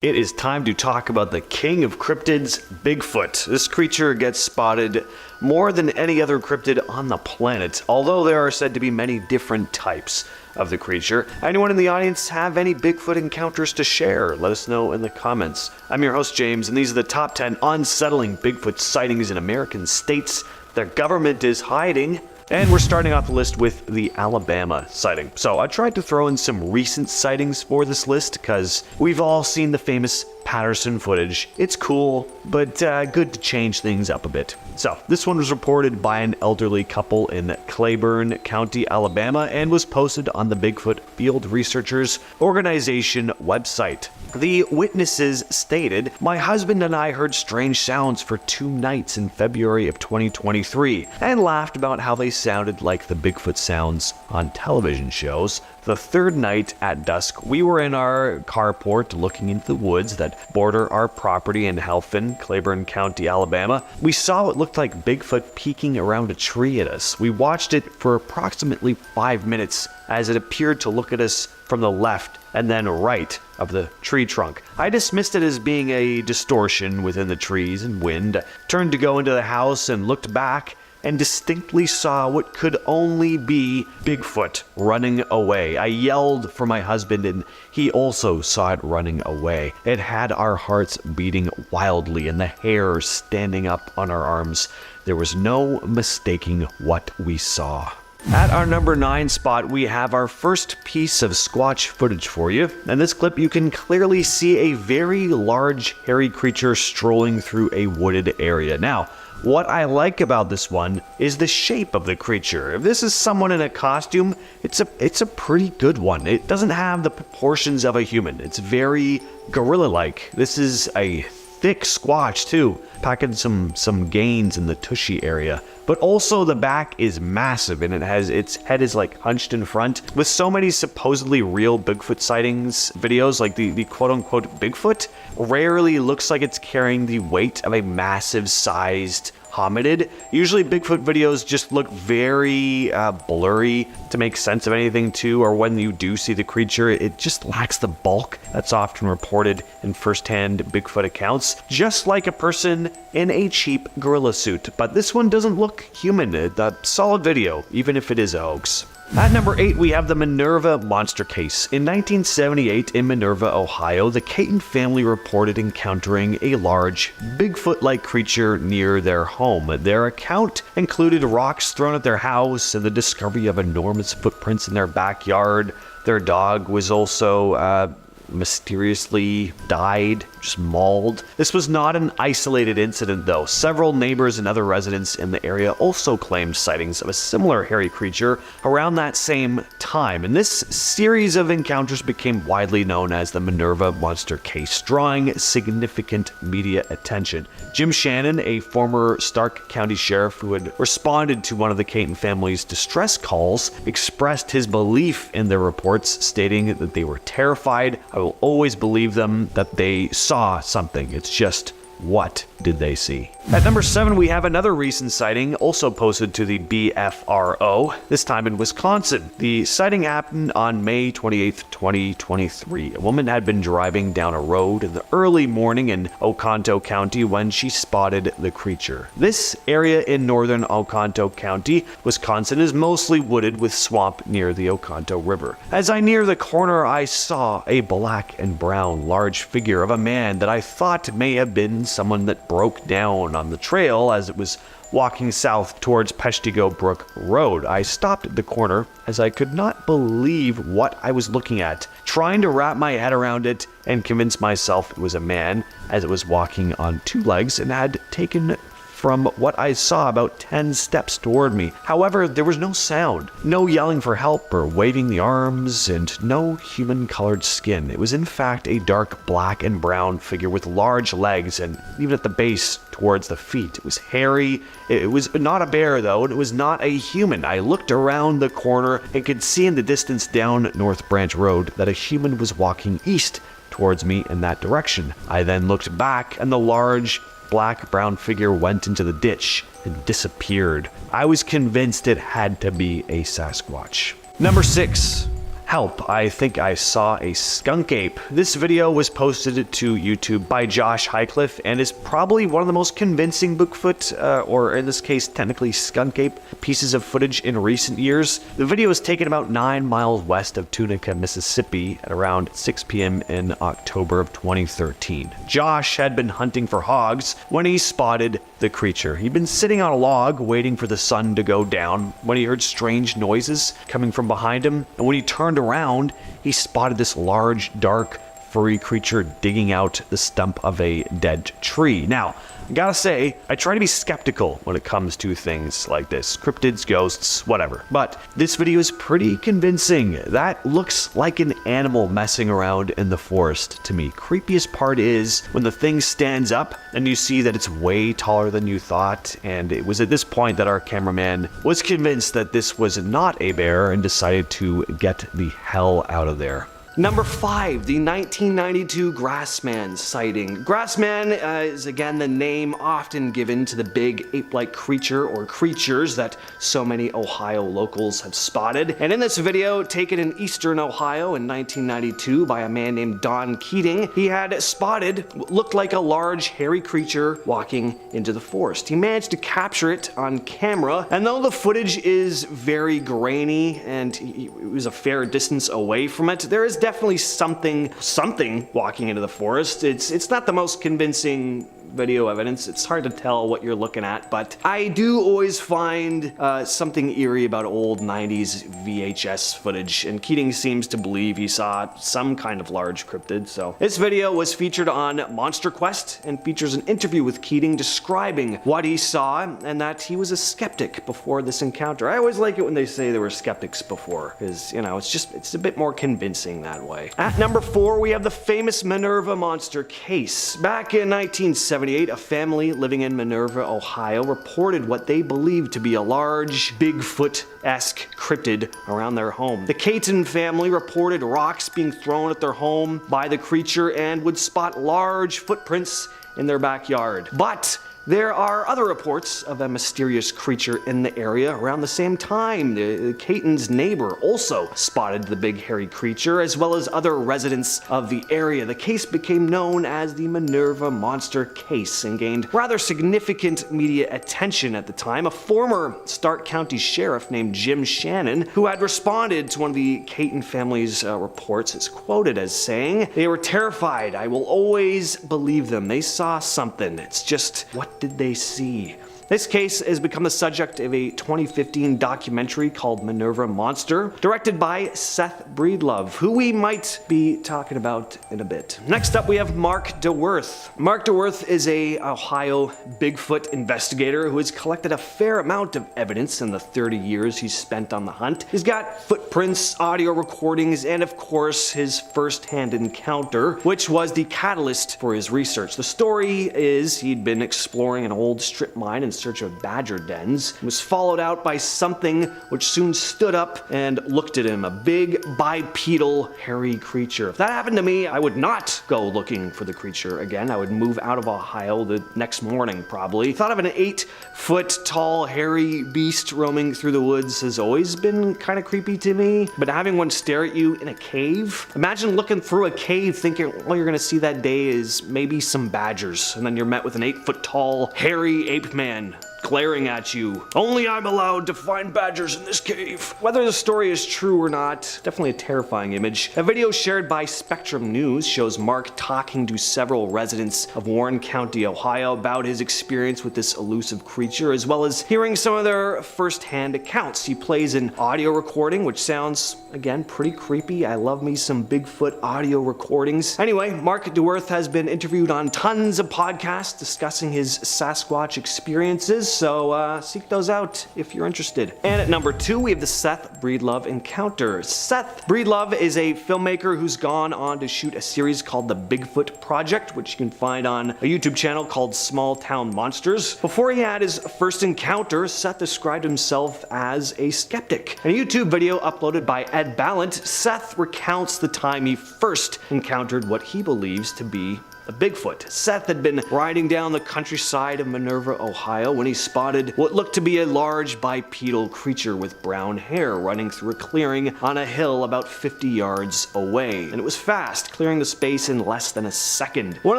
It is time to talk about the king of cryptids, Bigfoot. This creature gets spotted more than any other cryptid on the planet, although there are said to be many different types of the creature. Anyone in the audience have any Bigfoot encounters to share? Let us know in the comments. I'm your host, James, and these are the top 10 unsettling Bigfoot sightings in American states their government is hiding. And we're starting off the list with the Alabama sighting. So I tried to throw in some recent sightings for this list because we've all seen the famous Patterson footage. It's cool, but good to change things up a bit. So this one was reported by an elderly couple in Clingmans County, Alabama, and was posted on the Bigfoot Field Researchers Organization website. The witnesses stated, "My husband and I heard strange sounds for 2 nights in February of 2023 and laughed about how they sounded like the Bigfoot sounds on television shows. The 3rd night at dusk, we were in our carport looking into the woods that border our property in Helfin, Clingmans County, Alabama. We saw what looked like Bigfoot peeking around a tree at us. We watched it for approximately 5 minutes as it appeared to look at us from the left and then right of the tree trunk. I dismissed it as being a distortion within the trees and wind, turned to go into the house and looked back and distinctly saw what could only be Bigfoot running away. I yelled for my husband and he also saw it running away. It had our hearts beating wildly and the hair standing up on our arms. There was no mistaking what we saw." At our number 9 spot, we have our first piece of squatch footage for you. In this clip, you can clearly see a very large, hairy creature strolling through a wooded area. Now, what I like about this one is the shape of the creature. If this is someone in a costume, it's a pretty good one. It doesn't have the proportions of a human. It's very gorilla-like. This is a thick squatch too, packing some gains in the tushy area. But also the back is massive and its head is like hunched in front. With so many supposedly real Bigfoot sightings videos, like the quote-unquote Bigfoot, rarely looks like it's carrying the weight of a massive sized hominid. Usually Bigfoot videos just look very blurry to make sense of anything too, or when you do see the creature, it just lacks the bulk that's often reported in first-hand Bigfoot accounts, just like a person in a cheap gorilla suit. But this one doesn't look human. A solid video, even if it is a hoax. At number 8, we have the Manurva monster case. In 1978, in Manurva, Ohio, the Caton family reported encountering a large, Bigfoot-like creature near their home. Their account included rocks thrown at their house and the discovery of enormous footprints in their backyard. Their dog was also mysteriously died, just mauled. This was not an isolated incident though. Several neighbors and other residents in the area also claimed sightings of a similar hairy creature around that same time, and this series of encounters became widely known as the Manurva monster case, drawing significant media attention. Jim Shannon, a former Stark County sheriff who had responded to one of the Caton family's distress calls, expressed his belief in their reports, stating that they were terrified. "I will always believe them that they saw something. It's just, what did they see?" At number 7, we have another recent sighting, also posted to the BFRO, this time in Wisconsin. The sighting happened on May 28th, 2023. A woman had been driving down a road in the early morning in Oconto County when she spotted the creature. This area in northern Oconto County, Wisconsin, is mostly wooded with swamp near the Oconto River. As I neared the corner, I saw a black and brown large figure of a man that I thought may have been someone that broke down on the trail as it was walking south towards Peshtigo Brook Road. I stopped at the corner as I could not believe what I was looking at, trying to wrap my head around it and convince myself it was a man, as it was walking on 2 legs and had taken from what I saw about 10 steps toward me. However, there was no sound, no yelling for help or waving the arms, and no human-colored skin. It was in fact a dark black and brown figure with large legs and even at the base towards the feet. It was hairy. It was not a bear though, and it was not a human. I looked around the corner and could see in the distance down North Branch Road that a human was walking east towards me in that direction. I then looked back and the large black-brown figure went into the ditch and disappeared. I was convinced it had to be a Sasquatch. Number 6. Help, I think I saw a skunk ape. This video was posted to YouTube by Josh Highcliffe and is probably one of the most convincing Bigfoot, or in this case technically skunk ape, pieces of footage in recent years. The video was taken about 9 miles west of Tunica, Mississippi at around 6 p.m. in October of 2013. Josh had been hunting for hogs when he spotted the creature. He'd been sitting on a log waiting for the sun to go down when he heard strange noises coming from behind him, and when he turned around, he spotted this large, dark, furry creature digging out the stump of a dead tree. Now, I gotta say, I try to be skeptical when it comes to things like this. Cryptids, ghosts, whatever. But this video is pretty convincing. That looks like an animal messing around in the forest to me. Creepiest part is when the thing stands up and you see that it's way taller than you thought, and it was at this point that our cameraman was convinced that this was not a bear and decided to get the hell out of there. Number 5, the 1992 grassman sighting. Grassman is again the name often given to the big ape-like creature or creatures that so many Ohio locals have spotted. And in this video, taken in eastern Ohio in 1992 by a man named Don Keating, he had spotted what looked like a large hairy creature walking into the forest. He managed to capture it on camera, and though the footage is very grainy and he was a fair distance away from it, there is definitely something walking into the forest. It's not the most convincing video evidence. It's hard to tell what you're looking at, but I do always find something eerie about old 90s VHS footage, and Keating seems to believe he saw some kind of large cryptid. So this video was featured on Monster Quest and features an interview with Keating describing what he saw and that he was a skeptic before this encounter. I always like it when they say they were skeptics before, because, you know, it's a bit more convincing that way. At number 4, we have the famous Manurva monster case. Back in 1978, a family living in Manurva, Ohio, reported what they believed to be a large, Bigfoot-esque cryptid around their home. The Caton family reported rocks being thrown at their home by the creature and would spot large footprints in their backyard. But there are other reports of a mysterious creature in the area around the same time. The Caton's neighbor also spotted the big hairy creature, as well as other residents of the area. The case became known as the Manurva Monster Case and gained rather significant media attention at the time. A former Stark County sheriff named Jim Shannon, who had responded to one of the Caton family's reports, is quoted as saying, "They were terrified. I will always believe them. They saw something. It's just, what did they see?" This case has become the subject of a 2015 documentary called Manurva Monster, directed by Seth Breedlove, who we might be talking about in a bit. Next up, we have Marc Dewerth. Marc Dewerth is a Ohio Bigfoot investigator who has collected a fair amount of evidence in the 30 years he's spent on the hunt. He's got footprints, audio recordings, and of course his first-hand encounter, which was the catalyst for his research. The story is he'd been exploring an old strip mine in search of badger dens, was followed out by something which soon stood up and looked at him, a big bipedal hairy creature. If that happened to me, I would not go looking for the creature again. I would move out of Ohio the next morning probably. Thought of an 8-foot tall hairy beast roaming through the woods has always been kind of creepy to me, but having one stare at you in a cave, imagine looking through a cave thinking all you're gonna see that day is maybe some badgers, and then you're met with an 8-foot tall hairy ape man glaring at you. Only I'm allowed to find badgers in this cave. Whether the story is true or not, definitely a terrifying image. A video shared by Spectrum News shows Mark talking to several residents of Warren County, Ohio about his experience with this elusive creature, as well as hearing some of their first-hand accounts. He plays an audio recording, which sounds, again, pretty creepy. I love me some Bigfoot audio recordings. Anyway, Marc Dewerth has been interviewed on tons of podcasts discussing his Sasquatch experiences, so seek those out if you're interested. And at number 2, we have the Seth Breedlove encounter. Seth Breedlove is a filmmaker who's gone on to shoot a series called The Bigfoot Project, which you can find on a YouTube channel called Small Town Monsters. Before he had his first encounter, Seth described himself as a skeptic. In a YouTube video uploaded by Ed Ballant, Seth recounts the time he first encountered what he believes to be the Bigfoot. Seth had been riding down the countryside of Manurva, Ohio, when he spotted what looked to be a large bipedal creature with brown hair running through a clearing on a hill about 50 yards away. And it was fast, clearing the space in less than a second. One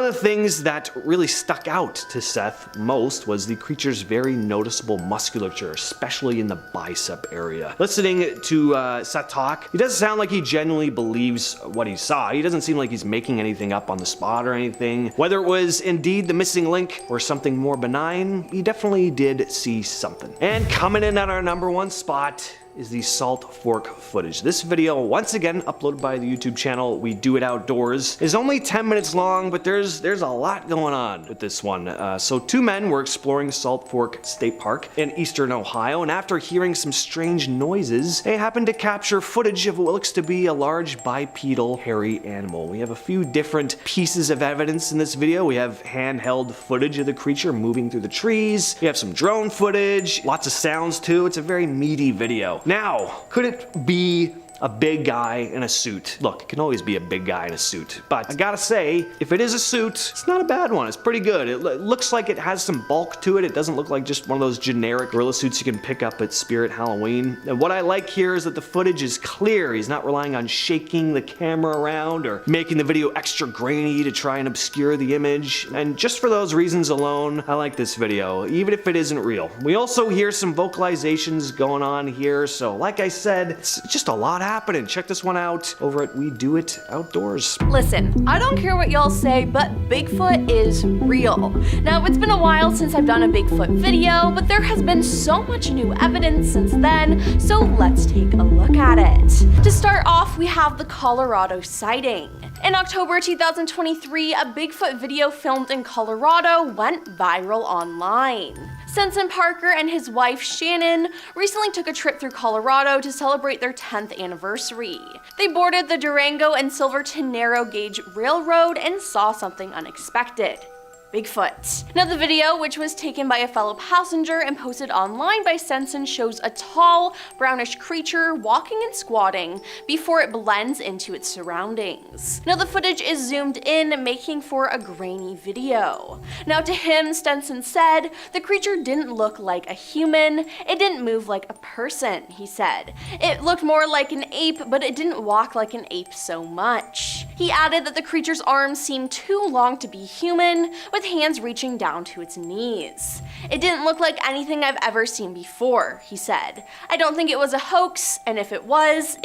of the things that really stuck out to Seth most was the creature's very noticeable musculature, especially in the bicep area. Listening to Seth talk, he doesn't sound like he genuinely believes what he saw. He doesn't seem like he's making anything up on the spot or anything. Whether it was indeed the missing link or something more benign, he definitely did see something. And coming in at our #1 spot is the Salt Fork footage. This video, once again uploaded by the YouTube channel We Do It Outdoors, is only 10 minutes long, but there's a lot going on with this one. So two men were exploring Salt Fork State Park in eastern Ohio, and after hearing some strange noises, they happened to capture footage of what looks to be a large bipedal hairy animal. We have a few different pieces of evidence in this video. We have handheld footage of the creature moving through the trees. We have some drone footage, lots of sounds too. It's a very meaty video. Now, could it be a big guy in a suit? Look, it can always be a big guy in a suit, but I gotta say, if it is a suit, it's not a bad one. It's pretty good. It looks like it has some bulk to it. It doesn't look like just one of those generic gorilla suits you can pick up at Spirit Halloween. And what I like here is that the footage is clear. He's not relying on shaking the camera around or making the video extra grainy to try and obscure the image. And just for those reasons alone, I like this video, even if it isn't real. We also hear some vocalizations going on here, so like I said, it's just a lot happening. Check this one out over at We Do It Outdoors. Listen, I don't care what y'all say, but Bigfoot is real. Now, it's been a while since I've done a Bigfoot video, but there has been so much new evidence since then, so let's take a look at it. To start off, we have the Colorado sighting. In October 2023, a Bigfoot video filmed in Colorado went viral online. Sensen Parker and his wife Shannon recently took a trip through Colorado to celebrate their 10th anniversary. They boarded the Durango and Silverton narrow gauge railroad and saw something unexpected. Bigfoot. Now the video, which was taken by a fellow passenger and posted online by Sensen, shows a tall, brownish creature walking and squatting before it blends into its surroundings. Now the footage is zoomed in, making for a grainy video. Now to him, Sensen said, the creature didn't look like a human, it didn't move like a person, he said. It looked more like an ape, but it didn't walk like an ape so much. He added that the creature's arms seemed too long to be human, with hands reaching down to its knees. It didn't look like anything I've ever seen before, he said. I don't think it was a hoax, and if it was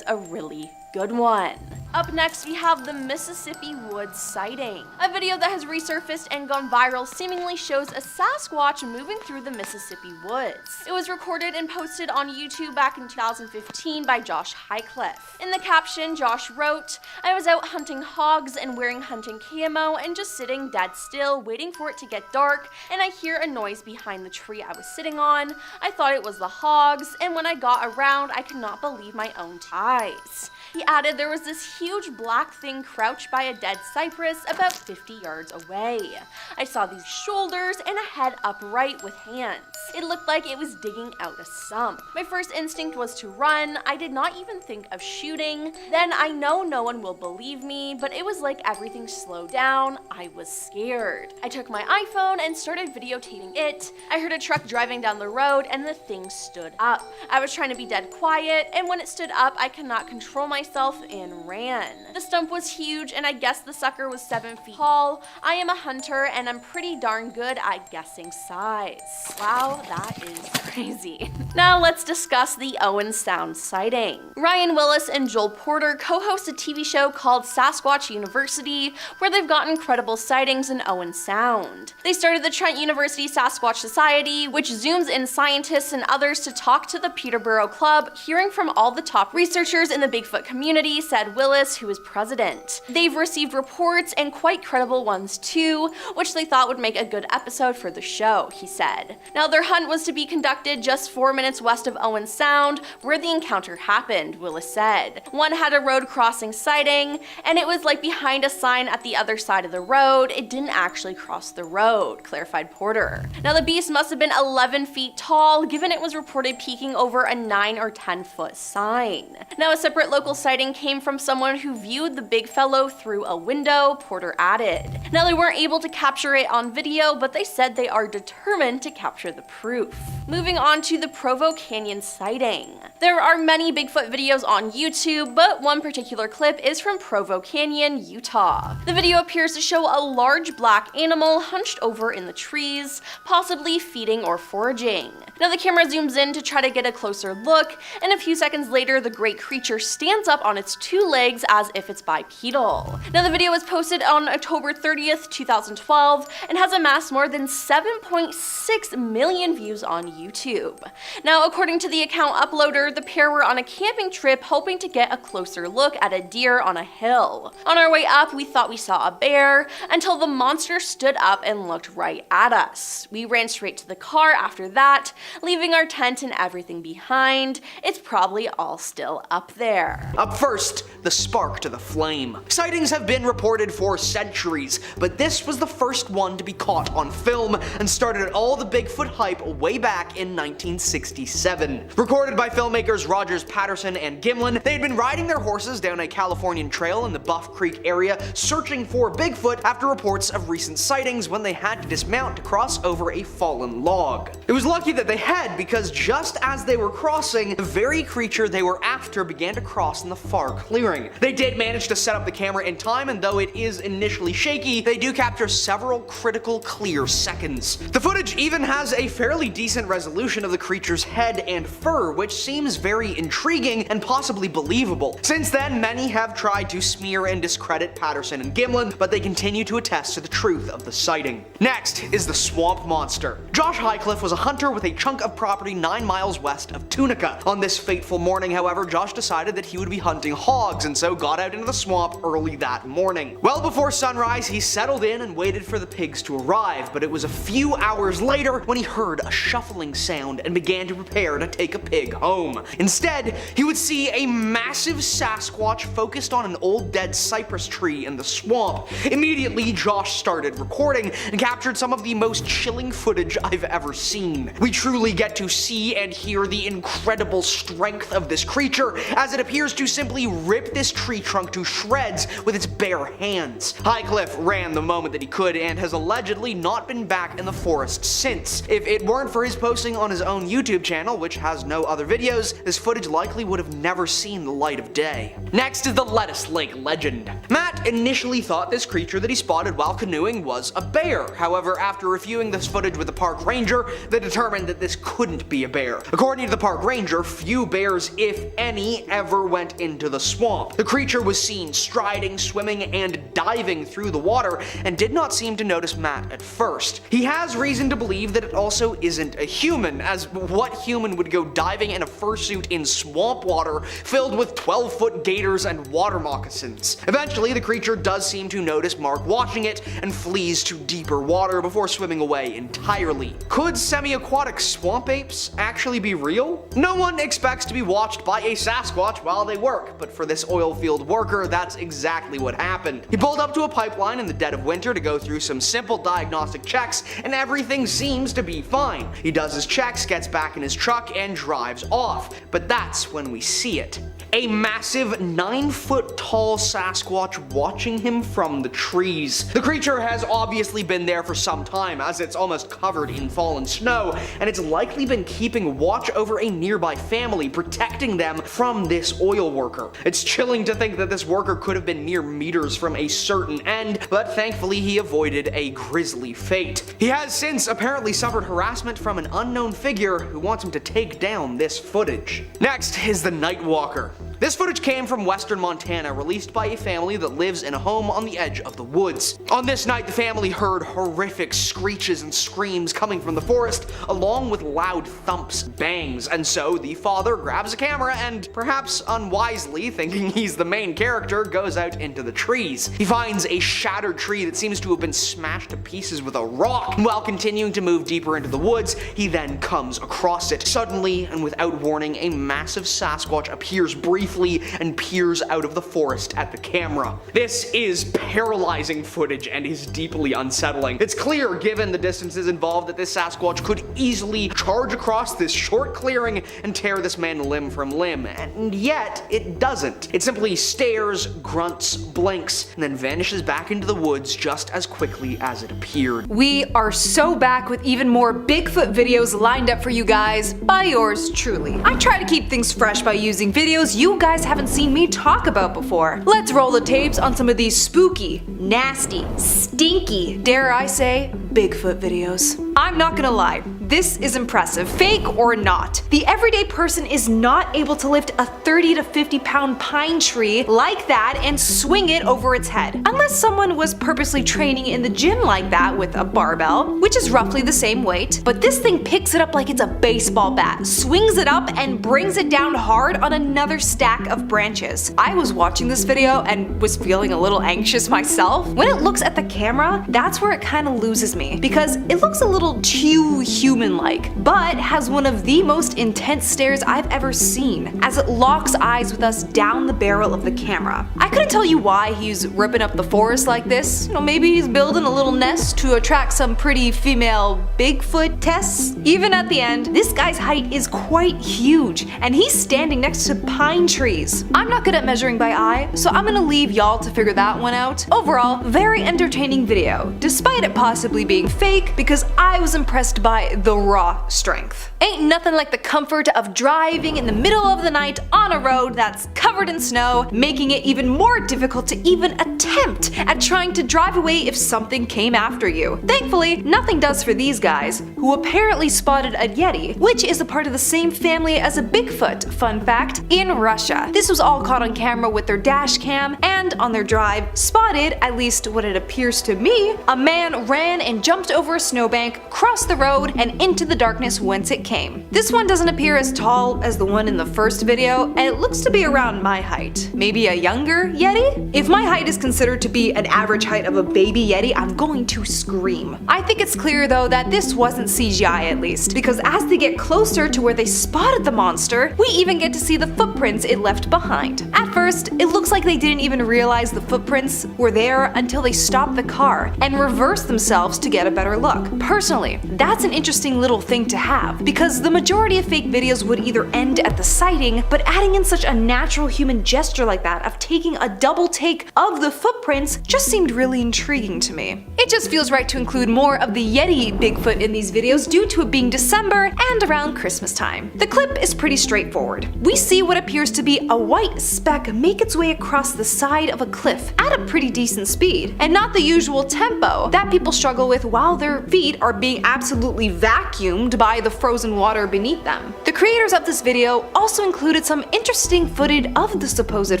a really good one. Up next, we have the Mississippi Woods sighting. A video that has resurfaced and gone viral seemingly shows a Sasquatch moving through the Mississippi woods. It was recorded and posted on YouTube back in 2015 by Josh Highcliffe. In the caption, Josh wrote, "I was out hunting hogs and wearing hunting camo and just sitting dead still, waiting for it to get dark, and I hear a noise behind the tree I was sitting on. I thought it was the hogs, and when I got around, I could not believe my own eyes." He added there was this huge black thing crouched by a dead cypress about 50 yards away. I saw these shoulders and a head upright with hands. It looked like it was digging out a sump. My first instinct was to run. I did not even think of shooting. Then I know no one will believe me, but it was like everything slowed down. I was scared. I took my iPhone and started videotaping it. I heard a truck driving down the road and the thing stood up. I was trying to be dead quiet, and when it stood up, I could not control myself and ran. The stump was huge, and I guess the sucker was 7 feet tall. I am a hunter, and I'm pretty darn good at guessing size. Wow, that is crazy. Now let's discuss the Owen Sound sighting. Ryan Willis and Joel Porter co-host a TV show called Sasquatch University, where they've got incredible sightings in Owen Sound. They started the Trent University Sasquatch Society, which zooms in scientists and others to talk to the Peterborough Club, hearing from all the top researchers in the Bigfoot community, said Willis, who is president. They've received reports, and quite credible ones too, which they thought would make a good episode for the show, he said. Now their hunt was to be conducted just 4 minutes west of Owen Sound, where the encounter happened, Willis said. One had a road crossing sighting, and it was like behind a sign at the other side of the road. It didn't actually cross the road, clarified Porter. Now the beast must have been 11 feet tall, given it was reported peeking over a 9 or 10 foot sign. Now a separate local sighting sighting came from someone who viewed the big fellow through a window, Porter added. Now, they weren't able to capture it on video, but they said they are determined to capture the proof. Moving on to the Provo Canyon sighting. There are many Bigfoot videos on YouTube, but one particular clip is from Provo Canyon, Utah. The video appears to show a large black animal hunched over in the trees, possibly feeding or foraging. Now the camera zooms in to try to get a closer look, and a few seconds later the great creature stands up on its two legs as if it's bipedal. Now the video was posted on October 30th, 2012, and has amassed more than 7.6 million views on YouTube. Now, according to the account uploader, the pair were on a camping trip hoping to get a closer look at a deer on a hill. On our way up, we thought we saw a bear, until the monster stood up and looked right at us. We ran straight to the car after that, leaving our tent and everything behind. It's probably all still up there. Up first, the spark to the flame. Sightings have been reported for centuries, but this was the first one to be caught on film and started all the Bigfoot hype way back in 1967. Recorded by filmmakers Rogers, Patterson, and Gimlin, they had been riding their horses down a Californian trail in the Buff Creek area searching for Bigfoot after reports of recent sightings when they had to dismount to cross over a fallen log. It was lucky that they had, because just as they were crossing, the very creature they were after began to cross in the far clearing. They did manage to set up the camera in time, and though it is initially shaky, they do capture several critical clear seconds. The footage even has a fairly decent resolution of the creature's head and fur, which seems very intriguing and possibly believable. Since then, many have tried to smear and discredit Patterson and Gimlin, but they continue to attest to the truth of the sighting. Next is the swamp monster. Josh Highcliffe was a hunter with a chunk of property 9 miles west of Tunica. On this fateful morning, however, Josh decided that he would be hunting hogs, and so got out into the swamp early that morning. Well before sunrise, he settled in and waited for the pigs to arrive, but it was a few hours later when he heard a shuffling sound and began to prepare to take a pig home. Instead, he would see a massive Sasquatch focused on an old dead cypress tree in the swamp. Immediately, Josh started recording and captured some of the most chilling footage I've ever seen. We truly get to see and hear the incredible strength of this creature, as it appears to simply rip this tree trunk to shreds with its bare hands. Highcliffe ran the moment that he could and has allegedly not been back in the forest since. If it weren't for his posting on his own YouTube channel, which has no other videos, this footage likely would have never seen the light of day. Next is the Lettuce Lake legend. Matt initially thought this creature that he spotted while canoeing was a bear. However, after reviewing this footage with the park ranger, they determined that this couldn't be a bear. According to the park ranger, few bears, if any, ever went into the swamp. The creature was seen striding, swimming, and diving through the water, and did not seem to notice Matt at first. He has reason to believe that it also isn't a human, as what human would go diving in a fursuit in swamp water filled with 12-foot gators and water moccasins? Eventually, the creature does seem to notice Mark watching it and flees to deeper water before swimming away entirely. Could semi-aquatic swamp apes actually be real? No one expects to be watched by a Sasquatch while they work, but for this oil field worker, that's exactly what happened. He pulled up to a pipeline in the dead of winter to go through some simple diagnostic checks, and everything seems to be fine. He does his checks, gets back in his truck, and drives off. But that's when we see it. A massive 9-foot tall Sasquatch watching him from the trees. The creature has obviously been there for some time, as it's almost covered in fallen snow, and it's likely been keeping watch over a nearby family, protecting them from this oil worker. It's chilling to think that this worker could have been mere meters from a certain end, but thankfully he avoided a grisly fate. He has since apparently suffered harassment from an unknown figure who wants him to take down this footage. Next is the Nightwalker. This footage came from western Montana, released by a family that lives in a home on the edge of the woods. On this night, the family heard horrific screeches and screams coming from the forest, along with loud thumps, bangs, and so the father grabs a camera and, perhaps unwisely, thinking he's the main character, goes out into the trees. He finds a shattered tree that seems to have been smashed to pieces with a rock, and while continuing to move deeper into the woods, he then comes across it. Suddenly, and without warning, a massive Sasquatch appears briefly briefly and peers out of the forest at the camera. This is paralyzing footage and is deeply unsettling. It's clear, given the distances involved, that this Sasquatch could easily charge across this short clearing and tear this man limb from limb, and yet it doesn't. It simply stares, grunts, blinks, and then vanishes back into the woods just as quickly as it appeared. We are so back with even more Bigfoot videos lined up for you guys by yours truly. I try to keep things fresh by using videos you guys haven't seen me talk about before. Let's roll the tapes on some of these spooky, nasty, stinky, dare I say, Bigfoot videos. I'm not gonna lie, this is impressive, fake or not. The everyday person is not able to lift a 30 to 50 pound pine tree like that and swing it over its head, unless someone was purposely training in the gym like that with a barbell, which is roughly the same weight. But this thing picks it up like it's a baseball bat, swings it up and brings it down hard on another stack of branches. I was watching this video and was feeling a little anxious myself. When it looks at the camera, that's where it kind of loses me, because it looks a little too human-like, but has one of the most intense stares I've ever seen, as it locks eyes with us down the barrel of the camera. I couldn't tell you why he's ripping up the forest like this. You know, maybe he's building a little nest to attract some pretty female Bigfoot tests. Even at the end, this guy's height is quite huge, and he's standing next to pine trees. I'm not good at measuring by eye, so I'm gonna leave y'all to figure that one out. Overall, very entertaining video, despite it possibly being fake, because I was impressed by the raw strength. Ain't nothing like the comfort of driving in the middle of the night on a road that's covered in snow, making it even more difficult to even attempt at trying to drive away if something came after you. Thankfully, nothing does for these guys, who apparently spotted a yeti, which is a part of the same family as a Bigfoot, fun fact, in Russia. This was all caught on camera with their dash cam, and on their drive, spotted, at least what it appears to me, a man ran and jumped over a snowbank, crossed the road, and into the darkness whence it came. This one doesn't appear as tall as the one in the first video, and it looks to be around my height. Maybe a younger yeti? If my height is considered to be an average height of a baby yeti, I'm going to scream. I think it's clear though that this wasn't CGI at least, because as they get closer to where they spotted the monster, we even get to see the footprints it left behind. At first, it looks like they didn't even realize the footprints were there until they stopped the car and reversed themselves to get a better look. Personally, that's an interesting little thing to have, because the majority of fake videos would either end at the sighting, but adding in such a natural human gesture like that of taking a double take of the footprints just seemed really intriguing to me. It just feels right to include more of the Yeti Bigfoot in these videos due to it being December and around Christmas time. The clip is pretty straightforward. We see what appears to be a white speck make its way across the side of a cliff at a pretty decent speed, and not the usual tempo that people struggle with while their feet are being absolutely vacuumed by the frozen water beneath them. The creators of this video also included some interesting footage of the supposed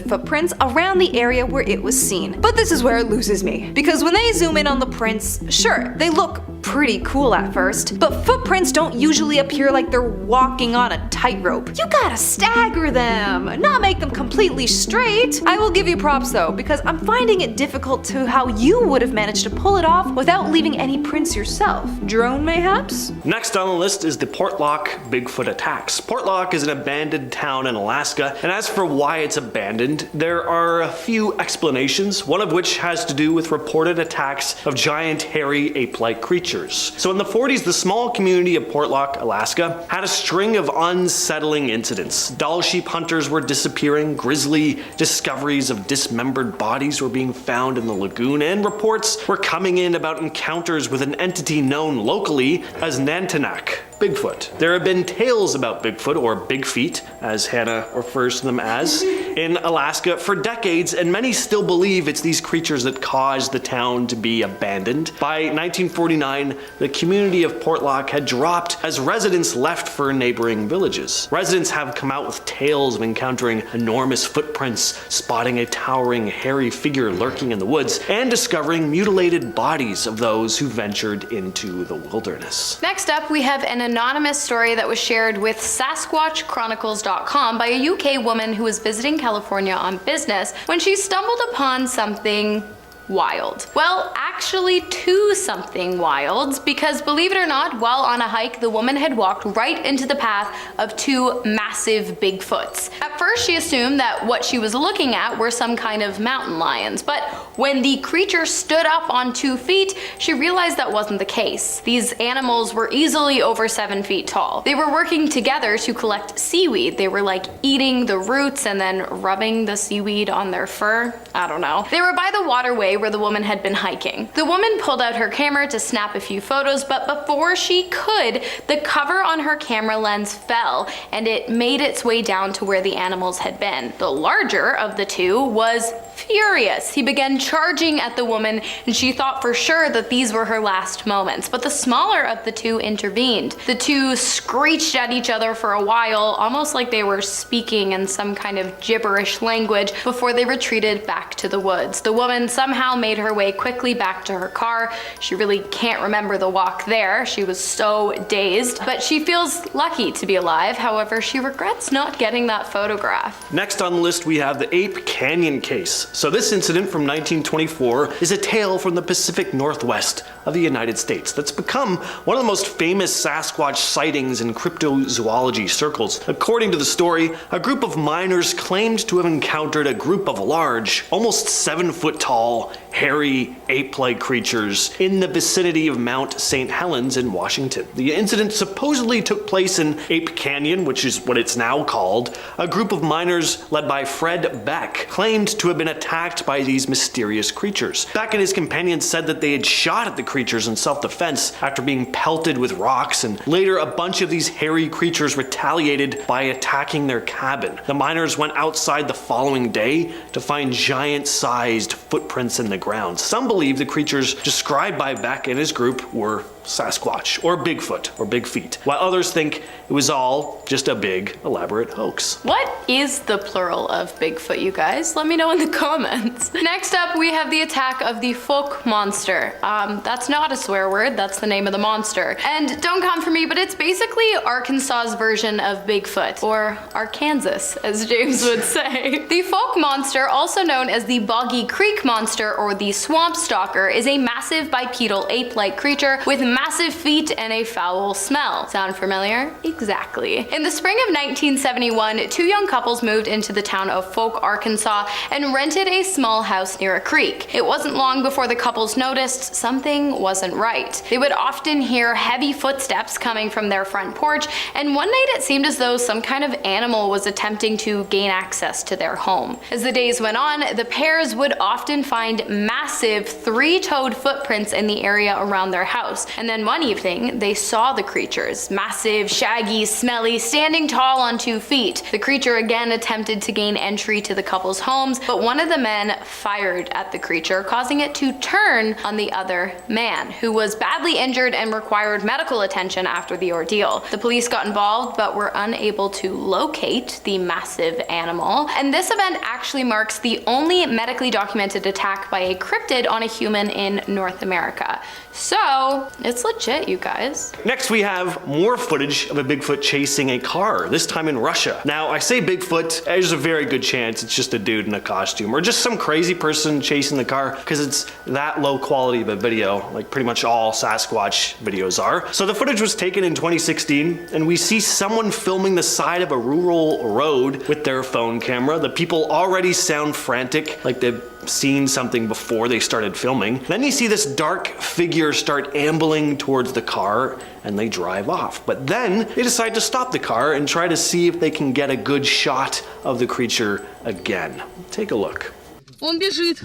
footprints around the area where it was seen. But this is where it loses me, because when they zoom in on the prints, sure, they look pretty cool at first, but footprints don't usually appear like they're walking on a tightrope. You gotta stagger them, not make them completely straight. I will give you props though, because I'm finding it difficult to how you would have managed to pull it off without leaving any prints yourself. Drone mayhaps? Next on the list is the Portlock Bigfoot attacks. Portlock is an abandoned town in Alaska, and as for why it's abandoned, there are a few explanations, one of which has to do with reported attacks of giant hairy ape-like creatures. So in the 40s, the small community of Portlock, Alaska, had a string of unsettling incidents. Doll sheep hunters were disappearing, grisly discoveries of dismembered bodies were being found in the lagoon, and reports were coming in about encounters with an entity known locally as Nantinak, Bigfoot. There have been tales about Bigfoot, or Big Feet, as Hannah refers to them as, in Alaska for decades, and many still believe it's these creatures that caused the town to be abandoned. By 1949, the community of Portlock had dropped as residents left for neighboring villages. Residents have come out with tales of encountering enormous footprints, spotting a towering, hairy figure lurking in the woods, and discovering mutilated bodies of those who ventured into the wilderness. Next up, we have an anonymous story that was shared with SasquatchChronicles.com by a UK woman who was visiting California on business when she stumbled upon something wild. Well, actually 2 something wilds, because believe it or not, while on a hike, the woman had walked right into the path of 2 massive Bigfoots. At first, she assumed that what she was looking at were some kind of mountain lions, but when the creature stood up on 2 feet, she realized that wasn't the case. These animals were easily over 7 feet tall. They were working together to collect seaweed. They were like eating the roots and then rubbing the seaweed on their fur. I don't know. They were by the waterway where the woman had been hiking. The woman pulled out her camera to snap a few photos, but before she could, the cover on her camera lens fell and it made its way down to where the animals had been. The larger of the 2 was furious. He began charging at the woman and she thought for sure that these were her last moments, but the smaller of the 2 intervened. The 2 screeched at each other for a while, almost like they were speaking in some kind of gibberish language, before they retreated back to the woods. The woman somehow made her way quickly back to her car. She really can't remember the walk there. She was so dazed, but she feels lucky to be alive. However, she regrets not getting that photograph. Next on the list, we have the Ape Canyon case. So this incident from 1924 is a tale from the Pacific Northwest of the United States that's become one of the most famous Sasquatch sightings in cryptozoology circles. According to the story, a group of miners claimed to have encountered a group of large, almost 7-foot tall, hairy, ape-like creatures in the vicinity of Mount St. Helens in Washington. The incident supposedly took place in Ape Canyon, which is what it's now called. A group of miners led by Fred Beck claimed to have been attacked by these mysterious creatures. Beck and his companions said that they had shot at the creatures in self-defense after being pelted with rocks, and later a bunch of these hairy creatures retaliated by attacking their cabin. The miners went outside the following day to find giant-sized footprints in the ground. Some believe the creatures described by Beck and his group were Sasquatch, or Bigfoot, or Big Feet, while others think it was all just a big, elaborate hoax. What is the plural of Bigfoot, you guys? Let me know in the comments. Next up, we have the attack of the folk monster. That's not a swear word, that's the name of the monster. And don't come for me, but it's basically Arkansas's version of Bigfoot, or Arkansas, as James would say. The folk monster, also known as the Boggy Creek monster or the swamp stalker, is a massive bipedal ape-like creature with massive feet and a foul smell. Sound familiar? Exactly. In the spring of 1971, 2 young couples moved into the town of Folk, Arkansas, and rented a small house near a creek. It wasn't long before the couples noticed something wasn't right. They would often hear heavy footsteps coming from their front porch, and one night it seemed as though some kind of animal was attempting to gain access to their home. As the days went on, the pairs would often find massive 3-toed footprints in the area around their house. And then one evening, they saw the creatures, massive, shaggy, smelly, standing tall on 2 feet. The creature again attempted to gain entry to the couple's homes, but one of the men fired at the creature, causing it to turn on the other man, who was badly injured and required medical attention after the ordeal. The police got involved, but were unable to locate the massive animal. And this event actually marks the only medically documented attack by a cryptid on a human in North America. So, it's legit, you guys. Next, we have more footage of a Bigfoot chasing a car, this time in Russia. Now, I say Bigfoot, there's a very good chance it's just a dude in a costume, or just some crazy person chasing the car, because it's that low quality of a video, like pretty much all Sasquatch videos are. So the footage was taken in 2016, and we see someone filming the side of a rural road with their phone camera. The people already sound frantic, like they've seen something before they started filming. Then you see this dark figure start ambling towards the car, and they drive off. But then they decide to stop the car and try to see if they can get a good shot of the creature again. Take a look. Он бежит.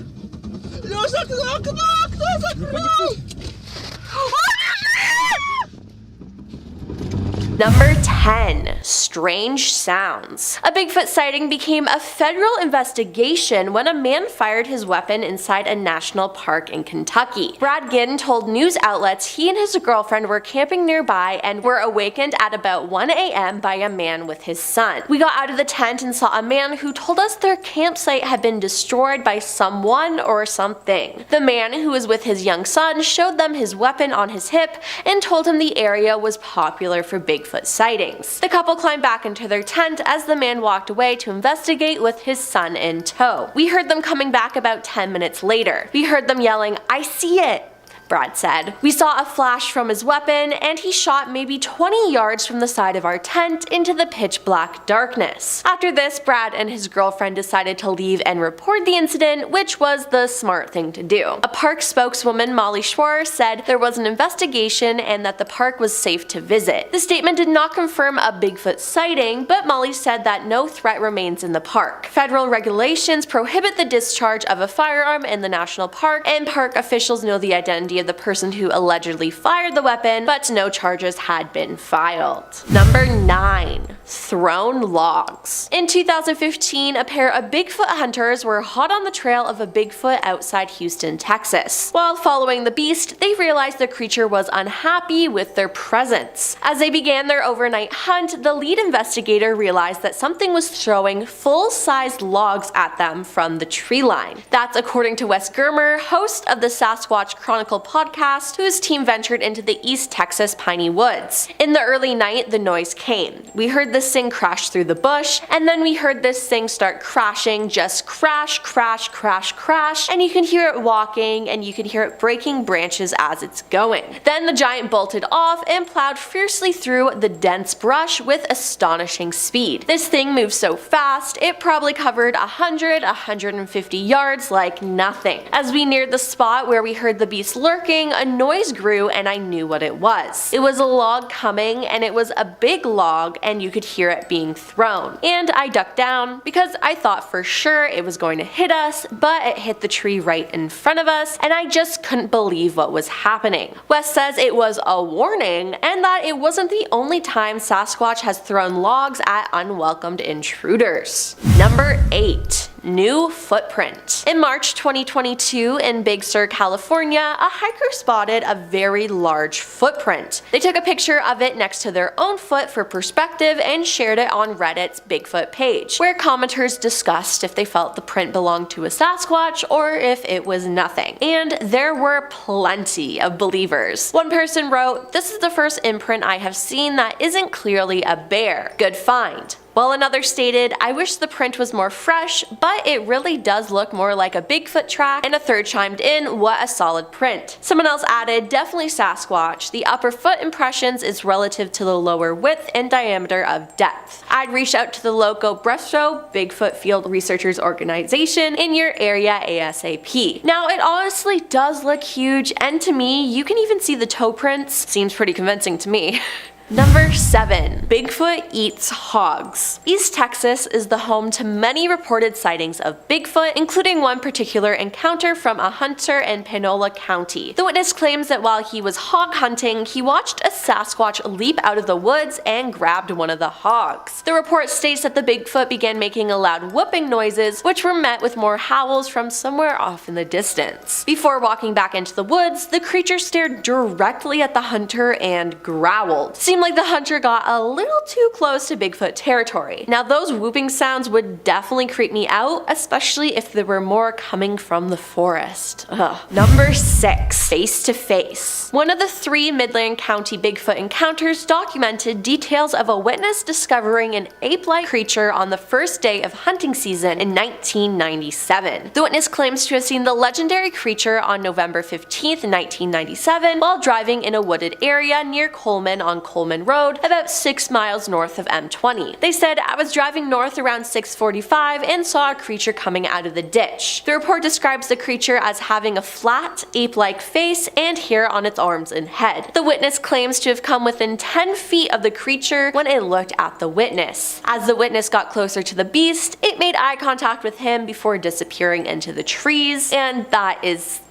Лёша, кто закрыл? Number 10. Strange sounds. A Bigfoot sighting became a federal investigation when a man fired his weapon inside a national park in Kentucky. Brad Ginn told news outlets he and his girlfriend were camping nearby and were awakened at about 1 a.m. by a man with his son. We got out of the tent and saw a man who told us their campsite had been destroyed by someone or something. The man, who was with his young son, showed them his weapon on his hip and told him the area was popular for Bigfoot Bigfoot sightings. The couple climbed back into their tent as the man walked away to investigate with his son in tow. We heard them coming back about 10 minutes later. We heard them yelling, "I see it," Brad said. "We saw a flash from his weapon, and he shot maybe 20 yards from the side of our tent into the pitch black darkness." After this, Brad and his girlfriend decided to leave and report the incident, which was the smart thing to do. A park spokeswoman, Molly Schwarr, said there was an investigation and that the park was safe to visit. The statement did not confirm a Bigfoot sighting, but Molly said that no threat remains in the park. Federal regulations prohibit the discharge of a firearm in the national park, and park officials know the identity of the person who allegedly fired the weapon, but no charges had been filed. Number 9. Thrown logs. In 2015, a pair of Bigfoot hunters were hot on the trail of a Bigfoot outside Houston, Texas. While following the beast, they realized the creature was unhappy with their presence. As they began their overnight hunt, the lead investigator realized that something was throwing full-sized logs at them from the tree line. That's according to Wes Germer, host of the Sasquatch Chronicle podcast, whose team ventured into the East Texas piney woods. In the early night, the noise came. We heard this thing crash through the bush, and then we heard this thing start crashing, just crash, crash, crash, crash, and you can hear it walking, and you can hear it breaking branches as it's going. Then the giant bolted off and plowed fiercely through the dense brush with astonishing speed. This thing moved so fast, it probably covered 150 yards like nothing. As we neared the spot where we heard the beast lurking, a noise grew and I knew what it was. It was a log coming, and it was a big log, and you could hear it being thrown. And I ducked down because I thought for sure it was going to hit us, but it hit the tree right in front of us, and I just couldn't believe what was happening. Wes says it was a warning, and that it wasn't the only time Sasquatch has thrown logs at unwelcomed intruders. Number 8. New footprint. In March 2022, in Big Sur, California, a hiker spotted a very large footprint. They took a picture of it next to their own foot for perspective and shared it on Reddit's Bigfoot page, where commenters discussed if they felt the print belonged to a Sasquatch or if it was nothing. And there were plenty of believers. One person wrote, "This is the first imprint I have seen that isn't clearly a bear. Good find." While another stated, "I wish the print was more fresh, but it really does look more like a Bigfoot track," and a third chimed in, "What a solid print." Someone else added, "Definitely Sasquatch. The upper foot impressions is relative to the lower width and diameter of depth." I'd reach out to the local Bresto Bigfoot Field Researchers Organization in your area ASAP. Now, it honestly does look huge, and to me, you can even see the toe prints. Seems pretty convincing to me. Number 7. Bigfoot eats hogs. East Texas is the home to many reported sightings of Bigfoot, including one particular encounter from a hunter in Panola County. The witness claims that while he was hog hunting, he watched a Sasquatch leap out of the woods and grabbed one of the hogs. The report states that the Bigfoot began making loud whooping noises, which were met with more howls from somewhere off in the distance. Before walking back into the woods, the creature stared directly at the hunter and growled. Seemed like the hunter got a little too close to Bigfoot territory. Now, those whooping sounds would definitely creep me out, especially if there were more coming from the forest. Ugh. Number 6. Face to face. One of the 3 Midland County Bigfoot encounters documented details of a witness discovering an ape-like creature on the first day of hunting season in 1997. The witness claims to have seen the legendary creature on November 15th, 1997, while driving in a wooded area near Coleman on Coleman Road, about 6 miles north of M20. They said, "I was driving north around 6:45 and saw a creature coming out of the ditch." The report describes the creature as having a flat, ape-like face and hair on its arms and head. The witness claims to have come within 10 feet of the creature when it looked at the witness. As the witness got closer to the beast, it made eye contact with him before disappearing into the trees, and that is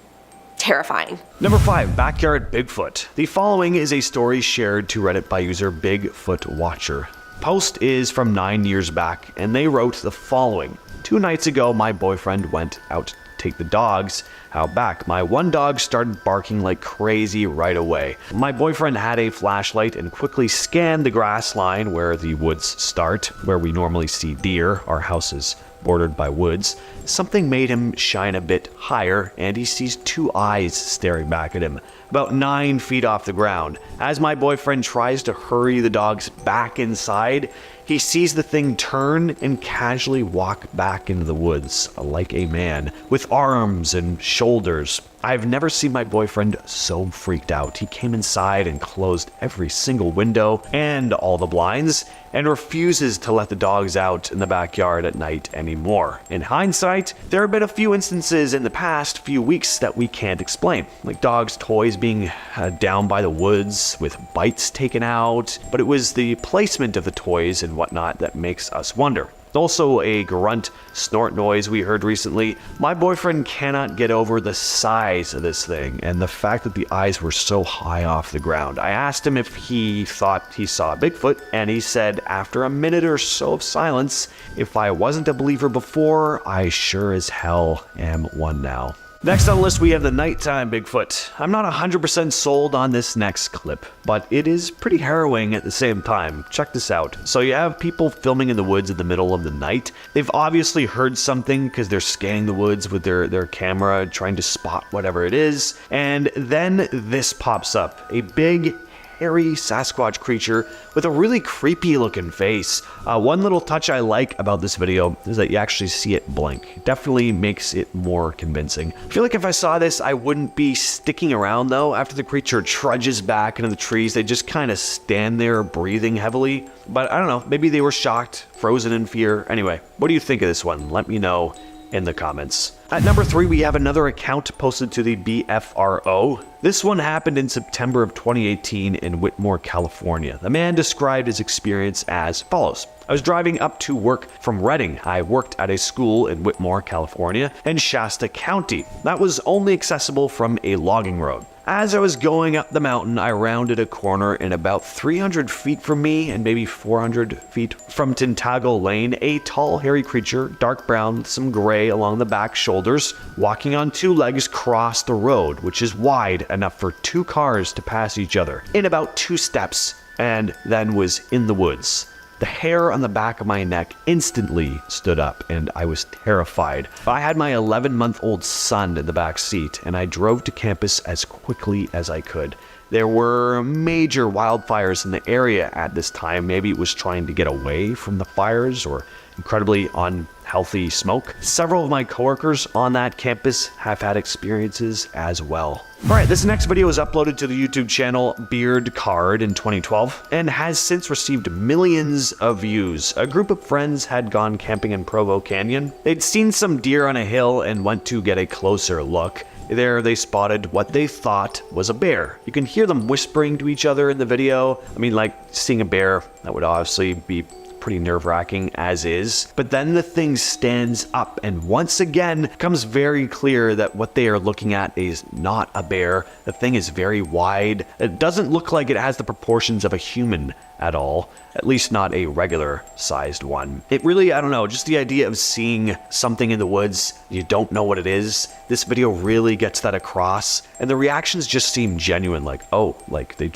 terrifying. Number 5. Backyard Bigfoot. The following is a story shared to Reddit by user Bigfoot Watcher. Post is from 9 years back, and they wrote the following. 2 nights ago, my boyfriend went out to take the dogs out back. My one dog started barking like crazy right away. My boyfriend had a flashlight and quickly scanned the grass line where the woods start, where we normally see deer. Our house is bordered by woods, something made him shine a bit higher, and he sees two eyes staring back at him, about 9 feet off the ground. As my boyfriend tries to hurry the dogs back inside, he sees the thing turn and casually walk back into the woods, like a man, with arms and shoulders. I've never seen my boyfriend so freaked out. He came inside and closed every single window and all the blinds, and refuses to let the dogs out in the backyard at night anymore. In hindsight, there have been a few instances in the past few weeks that we can't explain, like dogs' toys being down by the woods with bites taken out, but it was the placement of the toys and whatnot that makes us wonder. Also, a grunt snort noise we heard recently. My boyfriend cannot get over the size of this thing and the fact that the eyes were so high off the ground. I asked him if he thought he saw a Bigfoot, and he said after a minute or so of silence, if I wasn't a believer before, I sure as hell am one now. Next on the list, we have the nighttime Bigfoot. I'm not 100% sold on this next clip, but it is pretty harrowing at the same time. Check this out. So you have people filming in the woods in the middle of the night. They've obviously heard something because they're scanning the woods with their camera, trying to spot whatever it is. And then this pops up. A big, hairy Sasquatch creature with a really creepy looking face. One little touch I like about this video is that you actually see it blink. It definitely makes it more convincing. I feel like if I saw this, I wouldn't be sticking around though. After the creature trudges back into the trees, they just kind of stand there breathing heavily. But I don't know, maybe they were shocked, frozen in fear. Anyway, what do you think of this one? Let me know in the comments. At number 3, we have another account posted to the BFRO. This one happened in September of 2018 in Whitmore, California. The man described his experience as follows. I was driving up to work from Redding. I worked at a school in Whitmore, California, and Shasta County. That was only accessible from a logging road. As I was going up the mountain, I rounded a corner, and about 300 feet from me and maybe 400 feet from Tintago Lane, a tall, hairy creature, dark brown with some gray along the back shoulders, walking on 2 legs, crossed the road, which is wide enough for 2 cars to pass each other, in about 2 steps, and then was in the woods. The hair on the back of my neck instantly stood up, and I was terrified. I had my 11-month-old son in the back seat, and I drove to campus as quickly as I could. There were major wildfires in the area at this time. Maybe it was trying to get away from the fires or incredibly unhealthy smoke. Several of my coworkers on that campus have had experiences as well. Alright, this next video was uploaded to the YouTube channel Beard Card in 2012 and has since received millions of views. A group of friends had gone camping in Provo Canyon. They'd seen some deer on a hill and went to get a closer look. There they spotted what they thought was a bear. You can hear them whispering to each other in the video. I mean, like seeing a bear, that would obviously be pretty nerve-wracking as is. But then the thing stands up, and once again becomes very clear that what they are looking at is not a bear. The thing is very wide. It doesn't look like it has the proportions of a human at all, at least not a regular sized one. It really, I don't know, just the idea of seeing something in the woods, you don't know what it is. This video really gets that across, and the reactions just seem genuine, like, oh, like they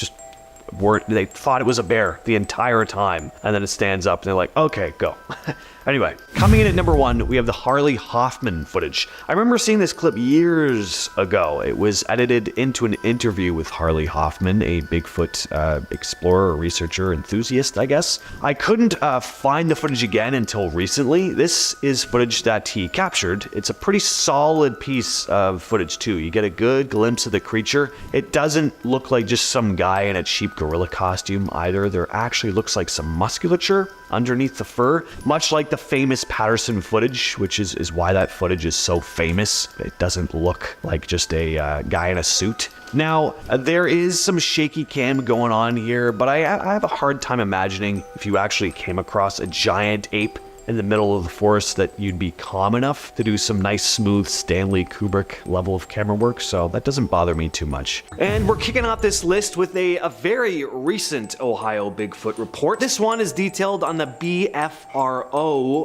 thought it was a bear the entire time, and then it stands up and they're like, okay, go. Anyway, coming in at number 1, we have the Harley Hoffman footage. I remember seeing this clip years ago. It was edited into an interview with Harley Hoffman, a Bigfoot explorer, researcher, enthusiast, I guess. I couldn't find the footage again until recently. This is footage that he captured. It's a pretty solid piece of footage too. You get a good glimpse of the creature. It doesn't look like just some guy in a cheap gorilla costume either. There actually looks like some musculature underneath the fur, much like the famous Patterson footage, which is why that footage is so famous. It doesn't look like just a guy in a suit. Now, there is some shaky cam going on here, but I have a hard time imagining if you actually came across a giant ape in the middle of the forest that you'd be calm enough to do some nice smooth Stanley Kubrick level of camera work, so that doesn't bother me too much. And we're kicking off this list with a very recent Ohio Bigfoot report. This one is detailed on the BFRO,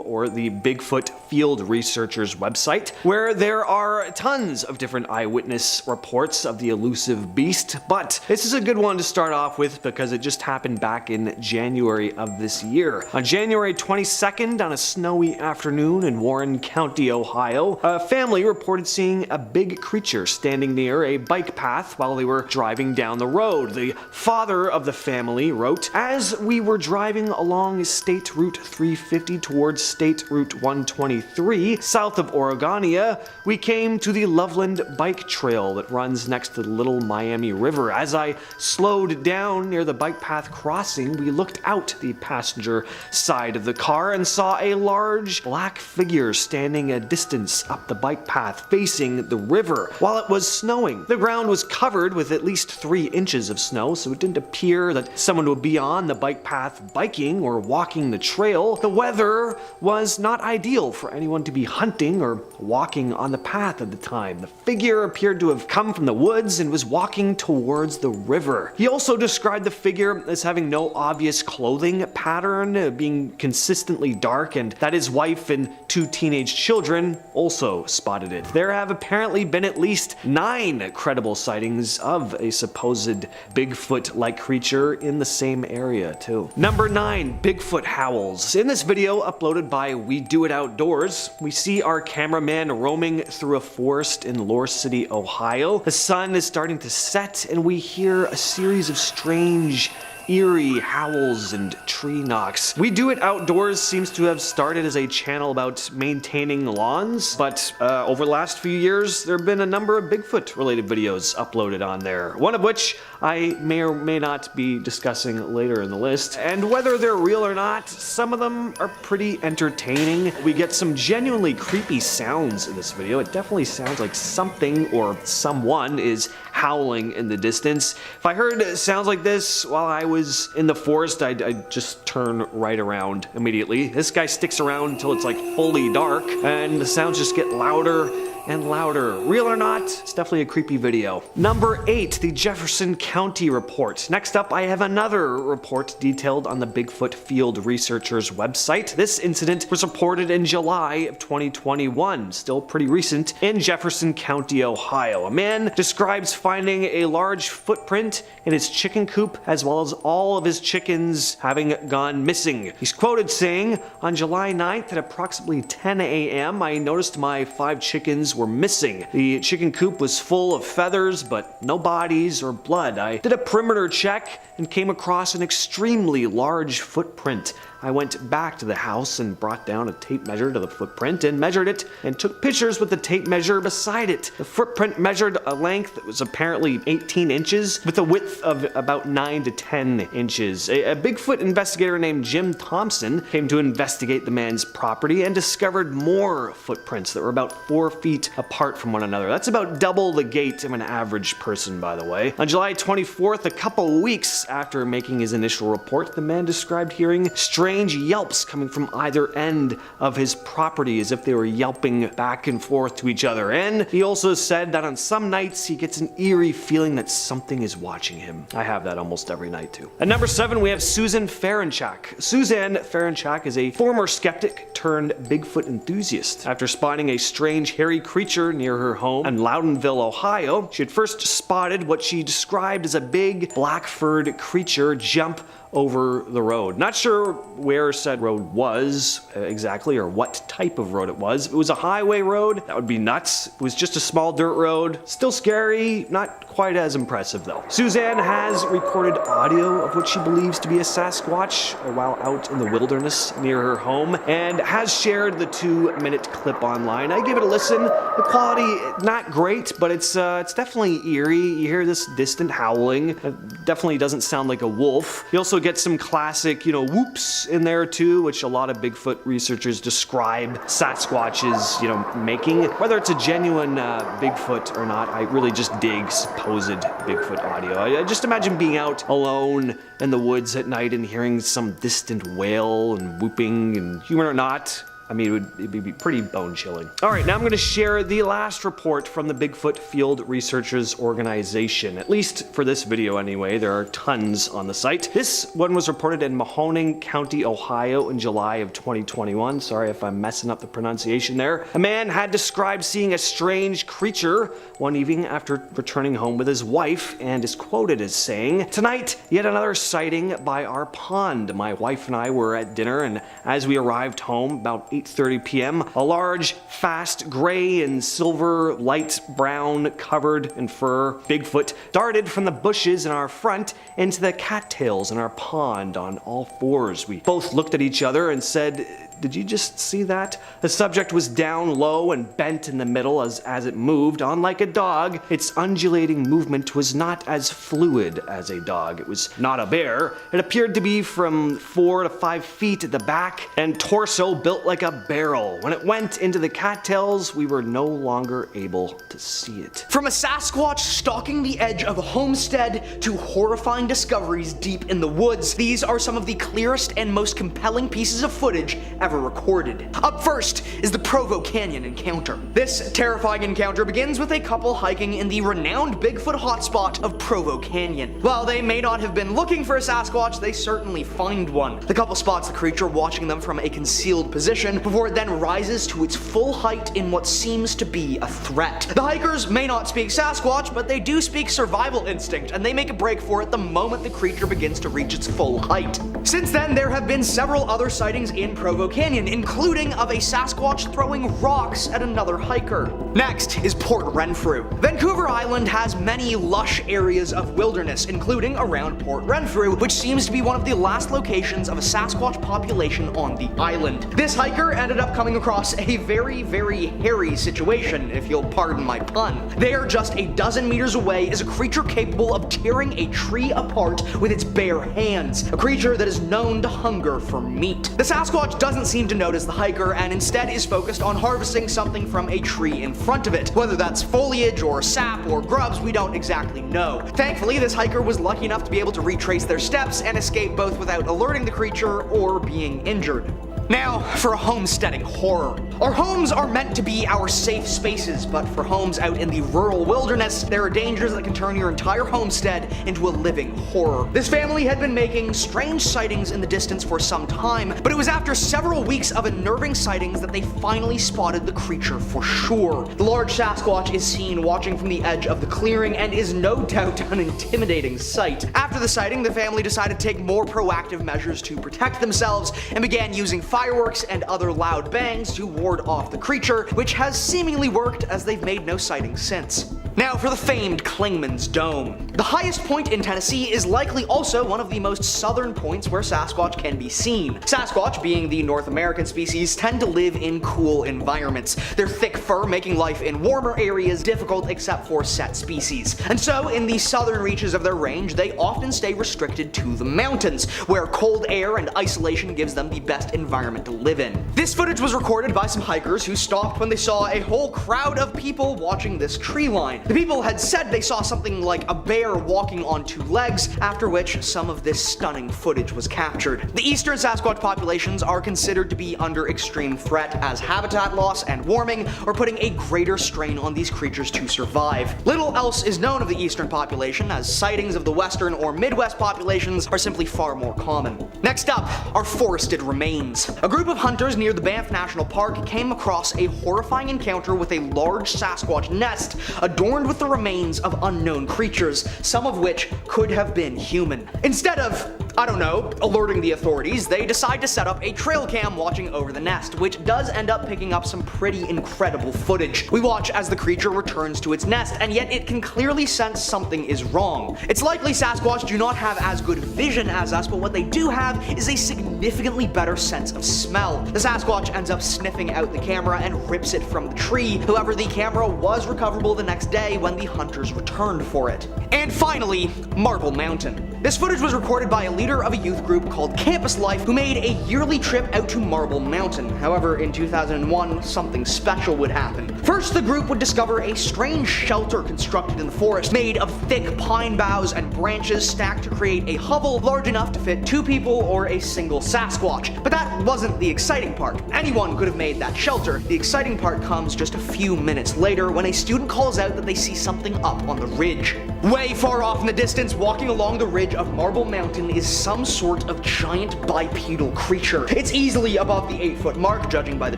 or the Bigfoot Field Researchers website, where there are tons of different eyewitness reports of the elusive beast, but this is a good one to start off with because it just happened back in January of this year. On January 22nd, on a snowy afternoon in Warren County, Ohio, a family reported seeing a big creature standing near a bike path while they were driving down the road. The father of the family wrote, "As we were driving along State Route 350 towards State Route 123, south of Oregonia, we came to the Loveland Bike Trail that runs next to the Little Miami River. As I slowed down near the bike path crossing, we looked out the passenger side of the car and saw a large black figure standing a distance up the bike path facing the river. While it was snowing, the ground was covered with at least 3 inches of snow, so it didn't appear that someone would be on the bike path biking or walking the trail. The weather was not ideal for anyone to be hunting or walking on the path at the time. The figure appeared to have come from the woods and was walking towards the river." He also described the figure as having no obvious clothing pattern, being consistently dark, and that his wife and 2 teenage children also spotted it. There have apparently been at least 9 credible sightings of a supposed Bigfoot-like creature in the same area too. Number 9, Bigfoot howls. In this video uploaded by We Do It Outdoors, we see our cameraman roaming through a forest in Lore City, Ohio. The sun is starting to set and we hear a series of strange, eerie howls and tree knocks. We Do It Outdoors seems to have started as a channel about maintaining lawns, but over the last few years there have been a number of Bigfoot related videos uploaded on there, one of which I may or may not be discussing later in the list. And whether they're real or not, some of them are pretty entertaining. We get some genuinely creepy sounds in this video. It definitely sounds like something or someone is howling in the distance. If I heard sounds like this while I was in the forest, I'd just turn right around immediately. This guy sticks around until it's like fully dark and the sounds just get louder and louder. Real or not, it's definitely a creepy video. Number 8, the Jefferson County report. Next up, I have another report detailed on the Bigfoot Field Researchers website. This incident was reported in July of 2021, still pretty recent, in Jefferson County, Ohio. A man describes finding a large footprint in his chicken coop, as well as all of his chickens having gone missing. He's quoted saying, "On July 9th at approximately 10 a.m., I noticed my 5 chickens were missing. The chicken coop was full of feathers, but no bodies or blood. I did a perimeter check and came across an extremely large footprint. I went back to the house and brought down a tape measure to the footprint and measured it and took pictures with the tape measure beside it. The footprint measured a length that was apparently 18 inches with a width of about 9 to 10 inches. A Bigfoot investigator named Jim Thompson came to investigate the man's property and discovered more footprints that were about 4 feet apart from one another. That's about double the gait of an average person, by the way. On July 24th, a couple weeks after making his initial report, the man described hearing strange yelps coming from either end of his property, as if they were yelping back and forth to each other. And he also said that on some nights he gets an eerie feeling that something is watching him. I have that almost every night too. At number 7, we have Suzanne Ferencak. Suzanne Ferencak is a former skeptic turned Bigfoot enthusiast. After spotting a strange hairy creature near her home in Loudonville, Ohio, she had first spotted what she described as a big black-furred creature jump over the road. Not sure where said road was exactly, or what type of road it was. If it was a highway road, that would be nuts. If it was just a small dirt road, still scary, not quite as impressive though. Suzanne has recorded audio of what she believes to be a Sasquatch while out in the wilderness near her home, and has shared the 2-minute clip online. I give it a listen. The quality, not great, but it's definitely eerie. You hear this distant howling. It definitely doesn't sound like a wolf. You also get some classic, whoops in there too, which a lot of Bigfoot researchers describe Sasquatches, making. Whether it's a genuine Bigfoot or not, I really just dig supposed Bigfoot audio. I just imagine being out alone in the woods at night and hearing some distant wail and whooping, and human or not, I mean, it'd be pretty bone-chilling. All right, now I'm going to share the last report from the Bigfoot Field Researchers Organization. At least for this video anyway, there are tons on the site. This one was reported in Mahoning County, Ohio in July of 2021. Sorry if I'm messing up the pronunciation there. A man had described seeing a strange creature one evening after returning home with his wife, and is quoted as saying, "Tonight, yet another sighting by our pond. My wife and I were at dinner, and as we arrived home about 8:30 p.m., a large, fast, gray and silver, light brown, covered in fur Bigfoot darted from the bushes in our front into the cattails in our pond on all fours. We both looked at each other and said, 'Did you just see that?' The subject was down low and bent in the middle as it moved. Unlike a dog, its undulating movement was not as fluid as a dog. It was not a bear. It appeared to be from 4 to 5 feet at the back and torso built like a barrel. When it went into the cattails, we were no longer able to see it." From a Sasquatch stalking the edge of a homestead to horrifying discoveries deep in the woods, these are some of the clearest and most compelling pieces of footage ever recorded. Up first is the Provo Canyon encounter. This terrifying encounter begins with a couple hiking in the renowned Bigfoot hotspot of Provo Canyon. While they may not have been looking for a Sasquatch, they certainly find one. The couple spots the creature watching them from a concealed position before it then rises to its full height in what seems to be a threat. The hikers may not speak Sasquatch, but they do speak survival instinct, and they make a break for it the moment the creature begins to reach its full height. Since then, there have been several other sightings in Provo Canyon, including of a Sasquatch throwing rocks at another hiker. Next is Port Renfrew. Vancouver Island has many lush areas of wilderness, including around Port Renfrew, which seems to be one of the last locations of a Sasquatch population on the island. This hiker ended up coming across a very, very hairy situation, if you'll pardon my pun. There, just a dozen meters away, is a creature capable of tearing a tree apart with its bare hands, a creature that is known to hunger for meat. The Sasquatch doesn't seem to notice the hiker and instead is focused on harvesting something from a tree in front of it. Whether that's foliage or sap or grubs, we don't exactly know. Thankfully, this hiker was lucky enough to be able to retrace their steps and escape both without alerting the creature or being injured. Now, for a homesteading horror. Our homes are meant to be our safe spaces, but for homes out in the rural wilderness, there are dangers that can turn your entire homestead into a living horror. This family had been making strange sightings in the distance for some time, but it was after several weeks of unnerving sightings that they finally spotted the creature for sure. The large Sasquatch is seen watching from the edge of the clearing and is no doubt an intimidating sight. After the sighting, the family decided to take more proactive measures to protect themselves and began using fireworks and other loud bangs to ward off the creature, which has seemingly worked as they've made no sightings since. Now for the famed Clingmans Dome. The highest point in Tennessee is likely also one of the most southern points where Sasquatch can be seen. Sasquatch, being the North American species, tend to live in cool environments, their thick fur making life in warmer areas difficult except for set species. And so, in the southern reaches of their range, they often stay restricted to the mountains, where cold air and isolation gives them the best environment to live in. This footage was recorded by some hikers who stopped when they saw a whole crowd of people watching this tree line. The people had said they saw something like a bear walking on 2 legs, after which some of this stunning footage was captured. The eastern Sasquatch populations are considered to be under extreme threat, as habitat loss and warming are putting a greater strain on these creatures to survive. Little else is known of the eastern population, as sightings of the western or midwest populations are simply far more common. Next up are forested remains. A group of hunters near the Banff National Park came across a horrifying encounter with a large Sasquatch nest adorned with the remains of unknown creatures, some of which could have been human. Instead of, I don't know, alerting the authorities, they decide to set up a trail cam watching over the nest, which does end up picking up some pretty incredible footage. We watch as the creature returns to its nest, and yet it can clearly sense something is wrong. It's likely Sasquatch do not have as good vision as us, but what they do have is a significantly better sense of smell. The Sasquatch ends up sniffing out the camera and rips it from the tree. However, the camera was recoverable the next day when the hunters returned for it. And finally, Marble Mountain. This footage was recorded by a leader of a youth group called Campus Life who made a yearly trip out to Marble Mountain. However, in 2001, something special would happen. First, the group would discover a strange shelter constructed in the forest, made of thick pine boughs and branches stacked to create a hovel large enough to fit 2 people or a single Sasquatch. But that wasn't the exciting part. Anyone could have made that shelter. The exciting part comes just a few minutes later when a student calls out that they see something up on the ridge. Way far off in the distance, walking along the ridge of Marble Mountain is some sort of giant bipedal creature. It's easily above the 8-foot mark, judging by the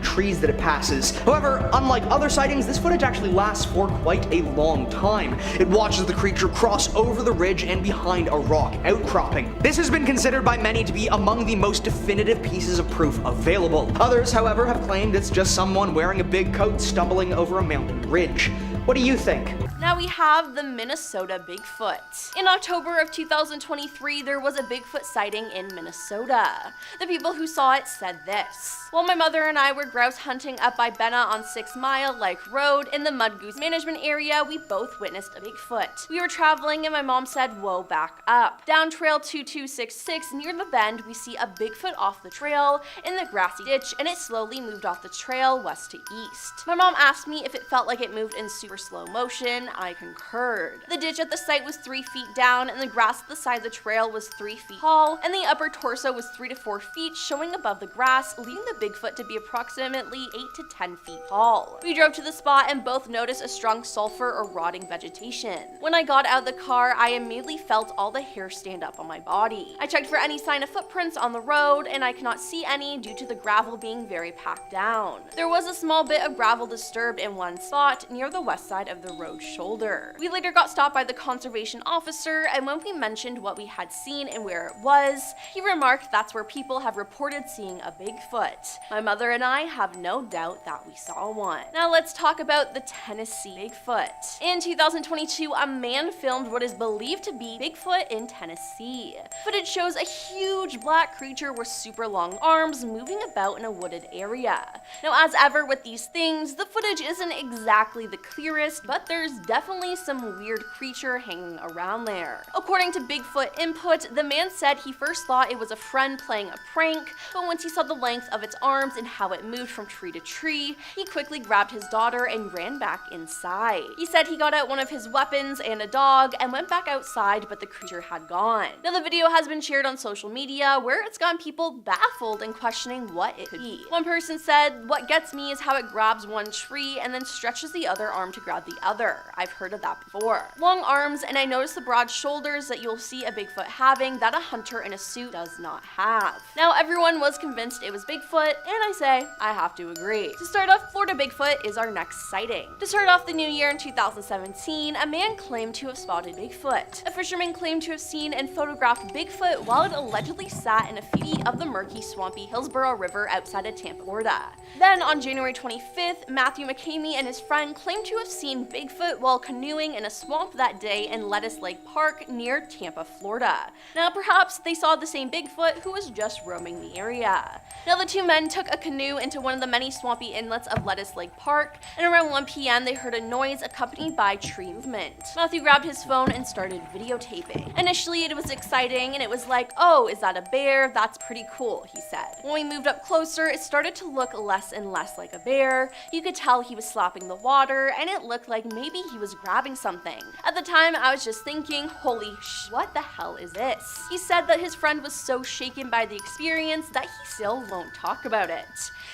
trees that it passes. However, unlike other sightings, this footage actually lasts for quite a long time. It watches the creature cross over the ridge and behind a rock outcropping. This has been considered by many to be among the most definitive pieces of proof available. Others, however, have claimed it's just someone wearing a big coat stumbling over a mountain ridge. What do you think? Now we have the Minnesota Bigfoot. In October of 2023, there was a Bigfoot sighting in Minnesota. The people who saw it said this: "While my mother and I were grouse hunting up by Benna on 6 Mile Lake Road in the Mud Goose Management area, we both witnessed a Bigfoot. We were traveling and my mom said, 'Whoa, back up.' Down trail 2266 near the bend, we see a Bigfoot off the trail in the grassy ditch, and it slowly moved off the trail west to east. My mom asked me if it felt like it moved in super slow motion. I concurred. The ditch at the site was 3 feet down, and the grass at the side of the trail was 3 feet tall, and the upper torso was 3 to 4 feet showing above the grass, leading the Bigfoot to be approximately 8 to 10 feet tall. We drove to the spot and both noticed a strong sulfur or rotting vegetation. When I got out of the car, I immediately felt all the hair stand up on my body. I checked for any sign of footprints on the road, and I cannot see any due to the gravel being very packed down. There was a small bit of gravel disturbed in one spot near the west side of the road shoulder. We later got stopped by the conservation officer, and when we mentioned what we had seen and where it was, he remarked that's where people have reported seeing a Bigfoot. My mother and I have no doubt that we saw one." Now let's talk about the Tennessee Bigfoot. In 2022, a man filmed what is believed to be Bigfoot in Tennessee. Footage shows a huge black creature with super long arms moving about in a wooded area. Now, as ever with these things, the footage isn't exactly the clearest, but there's definitely some weird creature hanging around there. According to Bigfoot Input, the man said he first thought it was a friend playing a prank, but once he saw the length of its arms and how it moved from tree to tree, he quickly grabbed his daughter and ran back inside. He said he got out one of his weapons and a dog and went back outside, but the creature had gone. Now the video has been shared on social media, where it's gotten people baffled and questioning what it could be. One person said, "What gets me is how it grabs one tree and then stretches the other arm to grab the other. I've heard of that before. Long arms, and I noticed the broad shoulders that you'll see a Bigfoot having that a hunter in a suit does not have." Now everyone was convinced it was Bigfoot, and I say, I have to agree. To start off, Florida Bigfoot is our next sighting. To start off the new year in 2017, a man claimed to have spotted Bigfoot. A fisherman claimed to have seen and photographed Bigfoot while it allegedly sat in a feet of the murky, swampy Hillsborough River outside of Tampa, Florida. Then on January 25th, Matthew McCamey and his friend claimed to have seen Bigfoot while canoeing in a swamp that day in Lettuce Lake Park near Tampa, Florida. Now perhaps they saw the same Bigfoot who was just roaming the area. Now the two men took a canoe into one of the many swampy inlets of Lettuce Lake Park, and around 1 p.m. they heard a noise accompanied by tree movement. Matthew grabbed his phone and started videotaping. Initially it was exciting and it was like, "Oh, is that a bear? That's pretty cool," he said. When we moved up closer, it started to look less and less like a bear. You could tell he was slapping the water, and it looked like maybe he was grabbing something. At the time, I was just thinking, holy what the hell is this? He said that his friend was so shaken by the experience that he still won't talk about it.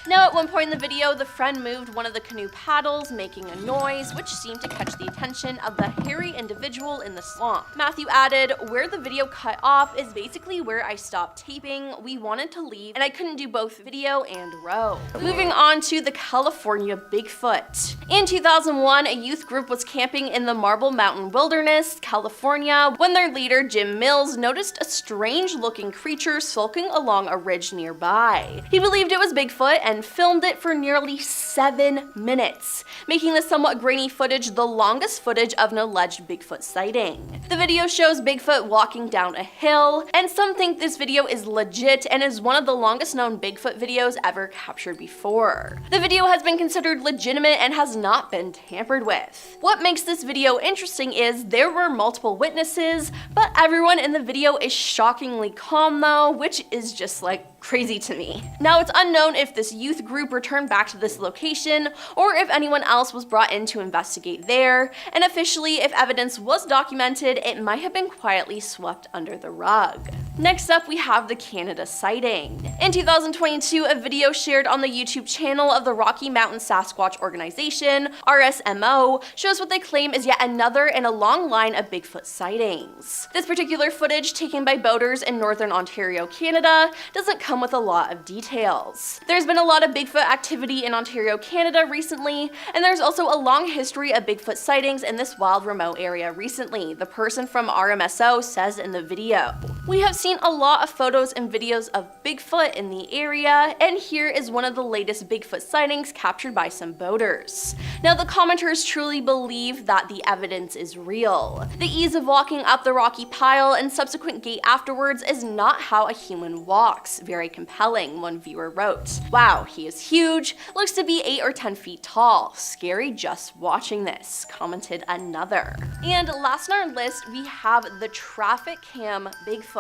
Now, at one point in the video, the friend moved one of the canoe paddles, making a noise, which seemed to catch the attention of the hairy individual in the swamp. Matthew added, "Where the video cut off is basically where I stopped taping. We wanted to leave, and I couldn't do both video and row." Moving on to the California Bigfoot. In 2001, a youth group was camping in the Marble Mountain Wilderness, California, when their leader, Jim Mills, noticed a strange-looking creature sulking along a ridge nearby. He believed it was Bigfoot and filmed it for nearly 7 minutes, making the somewhat grainy footage the longest footage of an alleged Bigfoot sighting. The video shows Bigfoot walking down a hill, and some think this video is legit and is one of the longest known Bigfoot videos ever captured before. The video has been considered legitimate and has not been tampered with. What What makes this video interesting is there were multiple witnesses, but everyone in the video is shockingly calm though, which is just like crazy to me. Now it's unknown if this youth group returned back to this location or if anyone else was brought in to investigate there, and officially if evidence was documented, it might have been quietly swept under the rug. Next up we have the Canada sighting. In 2022, a video shared on the YouTube channel of the Rocky Mountain Sasquatch Organization, RSMO, shows what they claim is yet another in a long line of Bigfoot sightings. This particular footage, taken by boaters in northern Ontario, Canada, doesn't come with a lot of details. There's been a lot of Bigfoot activity in Ontario, Canada recently, and there's also a long history of Bigfoot sightings in this wild remote area recently, the person from RMSO says in the video. We have seen a lot of photos and videos of Bigfoot in the area, and here is one of the latest Bigfoot sightings captured by some boaters. Now the commenters truly believe that the evidence is real. The ease of walking up the rocky pile and subsequent gait afterwards is not how a human walks. Very compelling, one viewer wrote. Wow, he is huge, looks to be 8 or 10 feet tall. Scary just watching this, commented another. And last on our list, we have the traffic cam Bigfoot.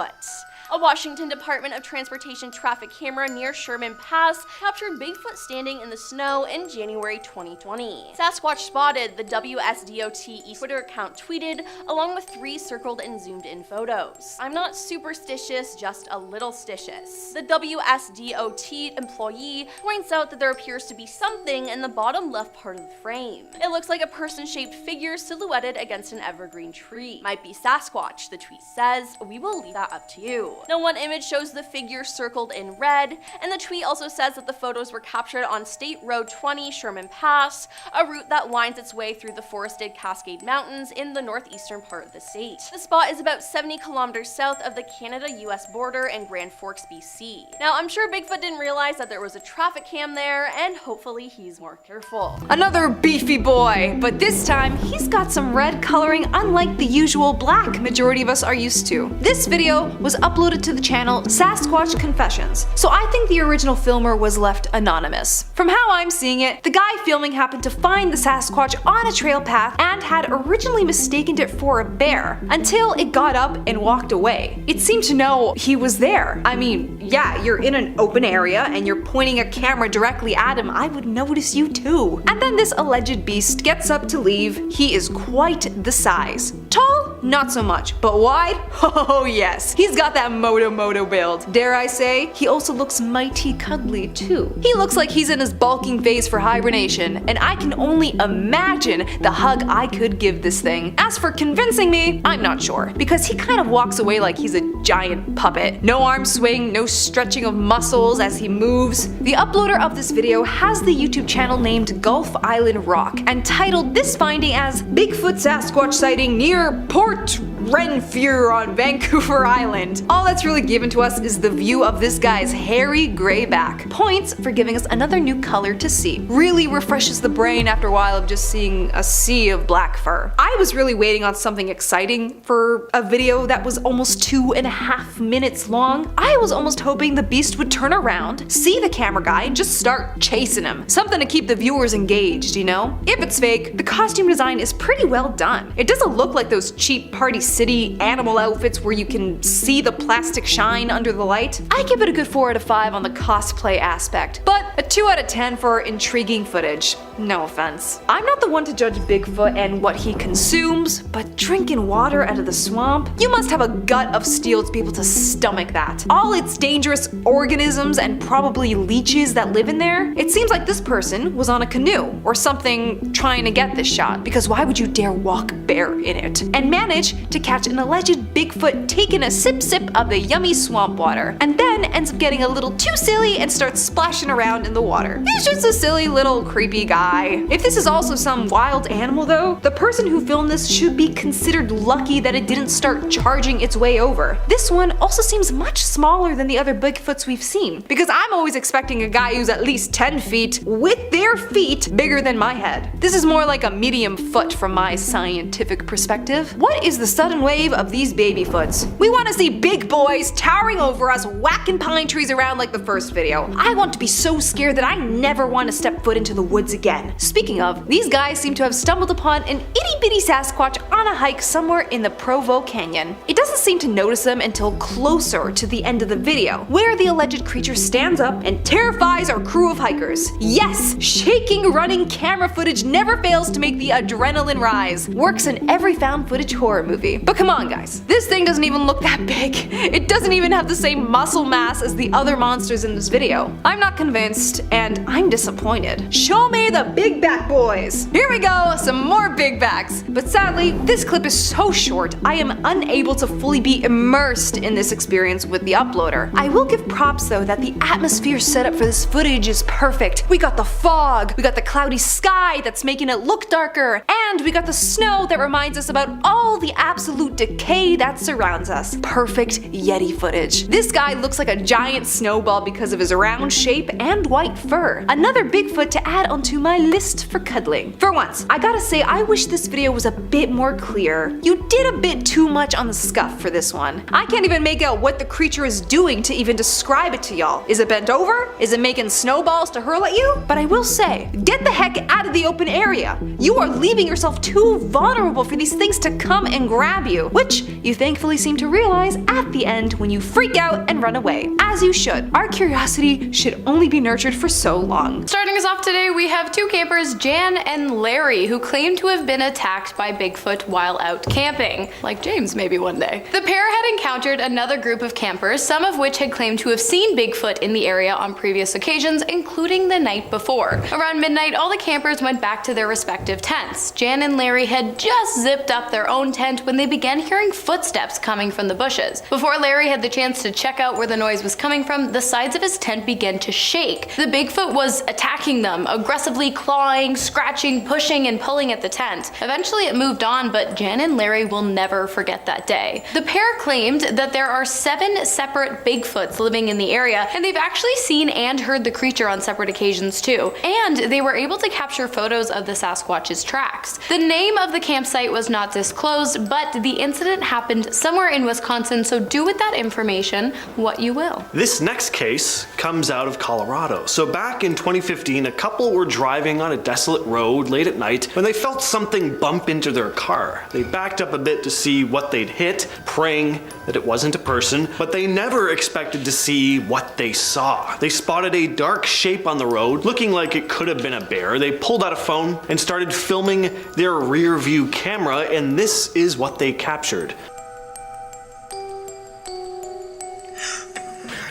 A Washington Department of Transportation traffic camera near Sherman Pass captured Bigfoot standing in the snow in January 2020. Sasquatch spotted, the WSDOT East Twitter account tweeted, along with 3 circled and zoomed in photos. I'm not superstitious, just a little stitious. The WSDOT employee points out that there appears to be something in the bottom left part of the frame. It looks like a person-shaped figure silhouetted against an evergreen tree. Might be Sasquatch, the tweet says. We will leave that up to you. Now one image shows the figure circled in red, and the tweet also says that the photos were captured on State Road 20 Sherman Pass, a route that winds its way through the forested Cascade Mountains in the northeastern part of the state. The spot is about 70 kilometers south of the Canada-US border in Grand Forks, BC. Now I'm sure Bigfoot didn't realize that there was a traffic cam there, and hopefully he's more careful. Another beefy boy, but this time he's got some red coloring unlike the usual black majority of us are used to. This video was uploaded to the channel Sasquatch Confessions, so I think the original filmer was left anonymous. From how I'm seeing it, the guy filming happened to find the Sasquatch on a trail path and had originally mistaken it for a bear until it got up and walked away. It seemed to know he was there. I mean, yeah, you're in an open area and you're pointing a camera directly at him, I would notice you too. And then this alleged beast gets up to leave. He is quite the size. Tall? Not so much, but wide? Oh yes, he's got that moto build. Dare I say, he also looks mighty cuddly too. He looks like he's in his bulking phase for hibernation, and I can only imagine the hug I could give this thing. As for convincing me, I'm not sure, because he kind of walks away like he's a giant puppet. No arm swing, no stretching of muscles as he moves. The uploader of this video has the YouTube channel named Gulf Island Rock and titled this finding as Bigfoot Sasquatch sighting near Port Renfrew on Vancouver Island. All that's really given to us is the view of this guy's hairy gray back. Points for giving us another new color to see. Really refreshes the brain after a while of just seeing a sea of black fur. I was really waiting on something exciting for a video that was almost 2.5 minutes long. I was almost hoping the beast would turn around, see the camera guy, and just start chasing him. Something to keep the viewers engaged, you know? If it's fake, the costume design is pretty well done. It doesn't look like those cheap Party City animal outfits where you can see the plastic shine under the light. I give it a good 4 out of 5 on the cosplay aspect, but a 2 out of 10 for intriguing footage. No offense. I'm not the one to judge Bigfoot and what he consumes, but drinking water out of the swamp? You must have a gut of steel to be able to stomach that. All its dangerous organisms and probably leeches that live in there? It seems like this person was on a canoe or something trying to get this shot, because why would you dare walk bare in it? And manage to catch an alleged Bigfoot taking a sip of the yummy swamp water, and then ends up getting a little too silly and starts splashing around in the water. He's just a silly little creepy guy. If this is also some wild animal though, the person who filmed this should be considered lucky that it didn't start charging its way over. This one also seems much smaller than the other Bigfoots we've seen, because I'm always expecting a guy who's at least 10 feet with their feet bigger than my head. This is more like a medium foot from my scientific perspective. What is the sudden wave of these babyfoots? We want to see big boys towering over us, whacking pine trees around like the first video. I want to be so scared that I never want to step foot into the woods again. again. Speaking of, these guys seem to have stumbled upon an itty-bitty Sasquatch on a hike somewhere in the Provo Canyon. It doesn't seem to notice them until closer to the end of the video, where the alleged creature stands up and terrifies our crew of hikers. Yes, shaking running camera footage never fails to make the adrenaline rise. Works in every found footage horror movie. But come on guys, this thing doesn't even look that big. It doesn't even have the same muscle mass as the other monsters in this video. I'm not convinced, and I'm disappointed. Show me the big back boys! Here we go, some more big backs. But sadly, this clip is so short, I am unable to fully be immersed in this experience with the uploader. I will give props though that the atmosphere set up for this footage is perfect. We got the fog, we got the cloudy sky that's making it look darker, and we got the snow that reminds us about all the absolute decay that surrounds us. Perfect Yeti footage. This guy looks like a giant snowball because of his round shape and white fur. Another Bigfoot to add onto my list for cuddling. For once, I gotta say I wish this video was a bit more clear. You did a bit too much on the scuff for this one. I can't even make out what the creature is doing to even describe it to y'all. Is it bent over? Is it making snowballs to hurl at you? But I will say, get the heck out of the open area. You are leaving yourself too vulnerable for these things to come and grab you, which you thankfully seem to realize at the end when you freak out and run away. As you should. Our curiosity should only be nurtured for so long. Starting us off today, we have two campers, Jan and Larry, who claim to have been attacked by Bigfoot while out camping. Like James maybe one day. The pair had encountered another group of campers, some of which had claimed to have seen Bigfoot in the area on previous occasions, including the night before. Around midnight, all the campers went back to their respective tents. Jan and Larry had just zipped up their own tent when they began hearing footsteps coming from the bushes. Before Larry had the chance to check out where the noise was coming from, the sides of his tent began to shake. The Bigfoot was attacking them, aggressively clawing, scratching, pushing, and pulling at the tent. Eventually it moved on, but Jan and Larry will never forget that day. The pair claimed that there are 7 separate Bigfoots living in the area, and they've actually seen and heard the creature on separate occasions too. And they were able to capture photos of the Sasquatch's tracks. The name of the campsite was not disclosed, but the incident happened somewhere in Wisconsin, so do with that information what you will. This next case comes out of Colorado. So back in 2015, a couple were driving on a desolate road late at night when they felt something bump into their car. They backed up a bit to see what they'd hit, praying that it wasn't a person, but they never expected to see what they saw. They spotted a dark shape on the road, looking like it could have been a bear. They pulled out a phone and started filming their rear view camera, and this is what they captured.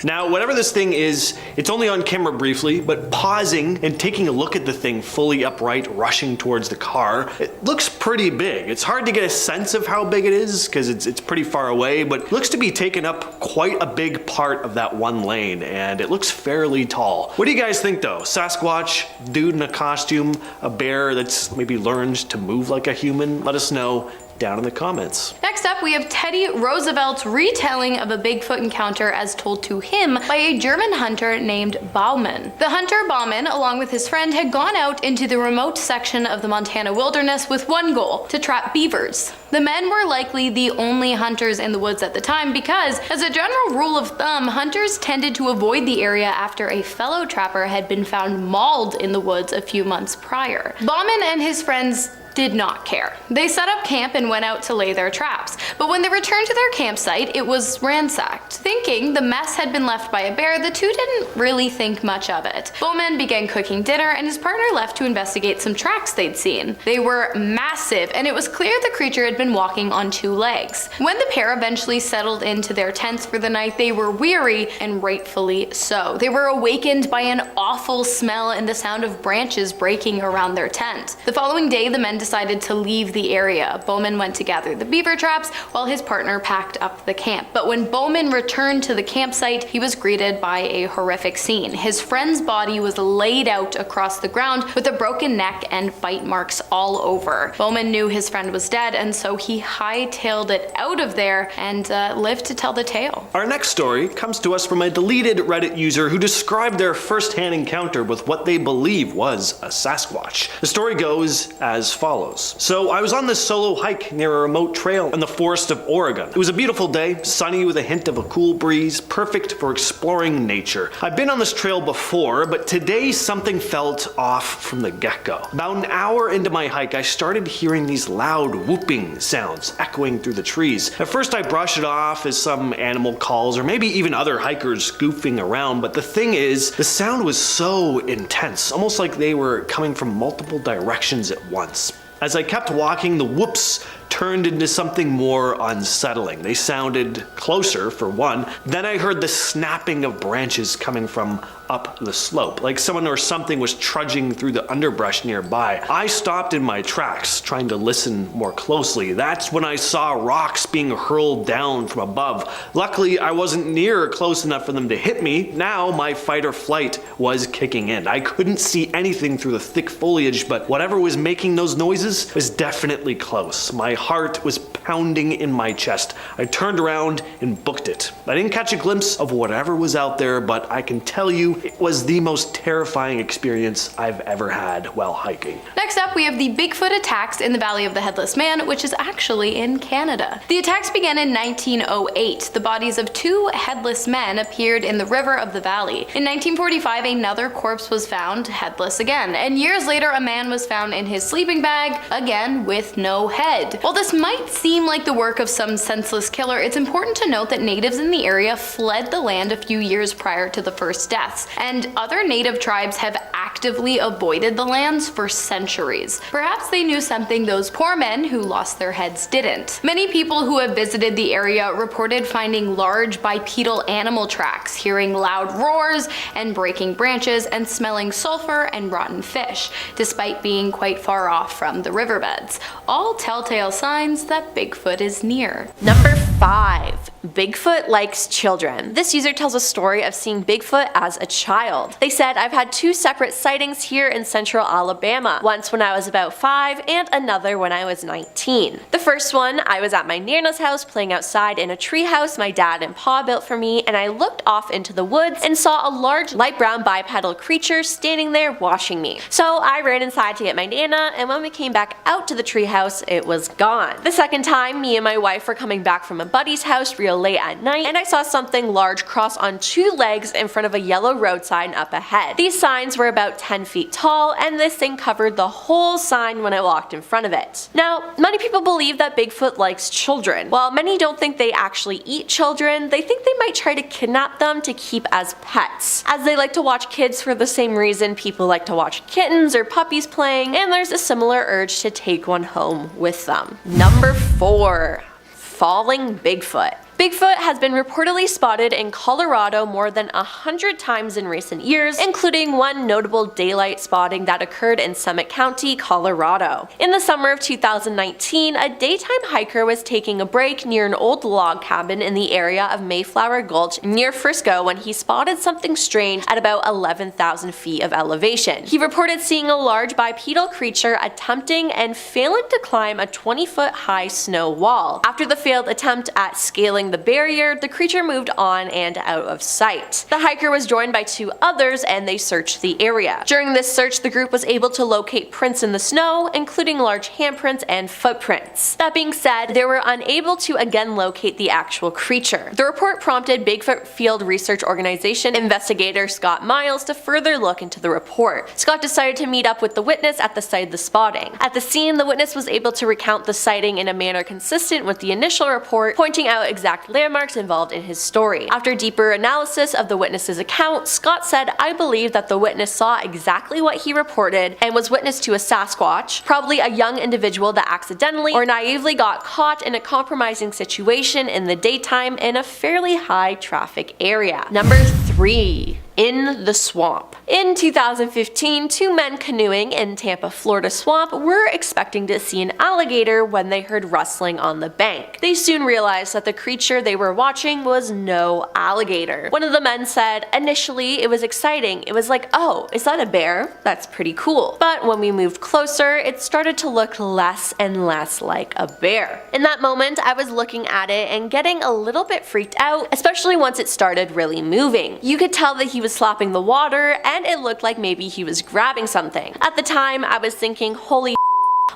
Now, whatever this thing is, it's only on camera briefly, but pausing and taking a look at the thing fully upright, rushing towards the car, it looks pretty big. It's hard to get a sense of how big it is because it's pretty far away, but looks to be taking up quite a big part of that one lane, and it looks fairly tall. What do you guys think though? Sasquatch, dude in a costume, a bear that's maybe learned to move like a human? Let us know down in the comments. Next up, we have Teddy Roosevelt's retelling of a Bigfoot encounter as told to him by a German hunter named Baumann. The hunter Baumann, along with his friend, had gone out into the remote section of the Montana wilderness with one goal: to trap beavers. The men were likely the only hunters in the woods at the time because, as a general rule of thumb, hunters tended to avoid the area after a fellow trapper had been found mauled in the woods a few months prior. Baumann and his friends did not care. They set up camp and went out to lay their traps, but when they returned to their campsite, it was ransacked. Thinking the mess had been left by a bear, the two didn't really think much of it. Bowman began cooking dinner, and his partner left to investigate some tracks they'd seen. They were massive, and it was clear the creature had been walking on 2 legs. When the pair eventually settled into their tents for the night, they were weary, and rightfully so. They were awakened by an awful smell and the sound of branches breaking around their tent. The following day, the men decided to leave the area. Bowman went to gather the beaver traps while his partner packed up the camp. But when Bowman returned to the campsite, he was greeted by a horrific scene. His friend's body was laid out across the ground with a broken neck and bite marks all over. Bowman knew his friend was dead, and so he hightailed it out of there and lived to tell the tale. Our next story comes to us from a deleted Reddit user who described their first-hand encounter with what they believe was a Sasquatch. The story goes as follows. follows. So I was on this solo hike near a remote trail in the forest of Oregon. It was a beautiful day, sunny with a hint of a cool breeze, perfect for exploring nature. I've been on this trail before, but today something felt off from the get-go. About an hour into my hike, I started hearing these loud whooping sounds echoing through the trees. At first I brushed it off as some animal calls or maybe even other hikers goofing around, but the thing is, the sound was so intense, almost like they were coming from multiple directions at once. As I kept walking, the whoops turned into something more unsettling. They sounded closer, for one. Then I heard the snapping of branches coming from up the slope, like someone or something was trudging through the underbrush nearby. I stopped in my tracks, trying to listen more closely. That's when I saw rocks being hurled down from above. Luckily, I wasn't near or close enough for them to hit me. Now my fight or flight was kicking in. I couldn't see anything through the thick foliage, but whatever was making those noises was definitely close. My heart was pounding in my chest. I turned around and booked it. I didn't catch a glimpse of whatever was out there, but I can tell you it was the most terrifying experience I've ever had while hiking. Next up, we have the Bigfoot attacks in the Valley of the Headless Man, which is actually in Canada. The attacks began in 1908. The bodies of two headless men appeared in the river of the valley. In 1945, another corpse was found headless again, and years later a man was found in his sleeping bag, again with no head. While this might seem like the work of some senseless killer, it's important to note that natives in the area fled the land a few years prior to the first deaths, and other native tribes have actively avoided the lands for centuries. Perhaps they knew something those poor men who lost their heads didn't. Many people who have visited the area reported finding large bipedal animal tracks, hearing loud roars and breaking branches, and smelling sulfur and rotten fish, despite being quite far off from the riverbeds. All telltale signs that Bigfoot is near. Number 5. Bigfoot likes children. This user tells a story of seeing Bigfoot as a child. They said, "I've had 2 separate sightings here in central Alabama, once when I was about 5 and another when I was 19. The first one, I was at my Nana's house playing outside in a treehouse my dad and Pa built for me, and I looked off into the woods and saw a large light brown bipedal creature standing there watching me. So I ran inside to get my Nana, and when we came back out to the treehouse, it was gone. The second time, me and my wife were coming back from a buddy's house real late at night, and I saw something large cross on 2 legs in front of a yellow road sign up ahead. These signs were about 10 feet tall, and this thing covered the whole sign when I walked in front of it." Now, many people believe that Bigfoot likes children. While many don't think they actually eat children, they think they might try to kidnap them to keep as pets, as they like to watch kids for the same reason people like to watch kittens or puppies playing, and there's a similar urge to take one home with them. Number 4. Falling Bigfoot. Bigfoot has been reportedly spotted in Colorado more than 100 times in recent years, including one notable daylight spotting that occurred in Summit County, Colorado. In the summer of 2019, a daytime hiker was taking a break near an old log cabin in the area of Mayflower Gulch near Frisco when he spotted something strange at about 11,000 feet of elevation. He reported seeing a large bipedal creature attempting and failing to climb a 20-foot high snow wall. After the failed attempt at scaling the barrier, the creature moved on and out of sight. The hiker was joined by 2 others and they searched the area. During this search, the group was able to locate prints in the snow, including large handprints and footprints. That being said, they were unable to again locate the actual creature. The report prompted Bigfoot Field Research Organization investigator Scott Miles to further look into the report. Scott decided to meet up with the witness at the site of the spotting. At the scene, the witness was able to recount the sighting in a manner consistent with the initial report, pointing out exact landmarks involved in his story. After deeper analysis of the witness's account, Scott said, "I believe that the witness saw exactly what he reported and was witness to a Sasquatch, probably a young individual that accidentally or naively got caught in a compromising situation in the daytime in a fairly high traffic area." Number 3. In the swamp. In 2015, 2 men canoeing in Tampa, Florida swamp were expecting to see an alligator when they heard rustling on the bank. They soon realized that the creature they were watching was no alligator. One of the men said, "Initially, it was exciting. It was like, oh, is that a bear? That's pretty cool. But when we moved closer, it started to look less and less like a bear. In that moment, I was looking at it and getting a little bit freaked out, especially once it started really moving. You could tell that he was slapping the water, and it looked like maybe he was grabbing something. At the time, I was thinking, holy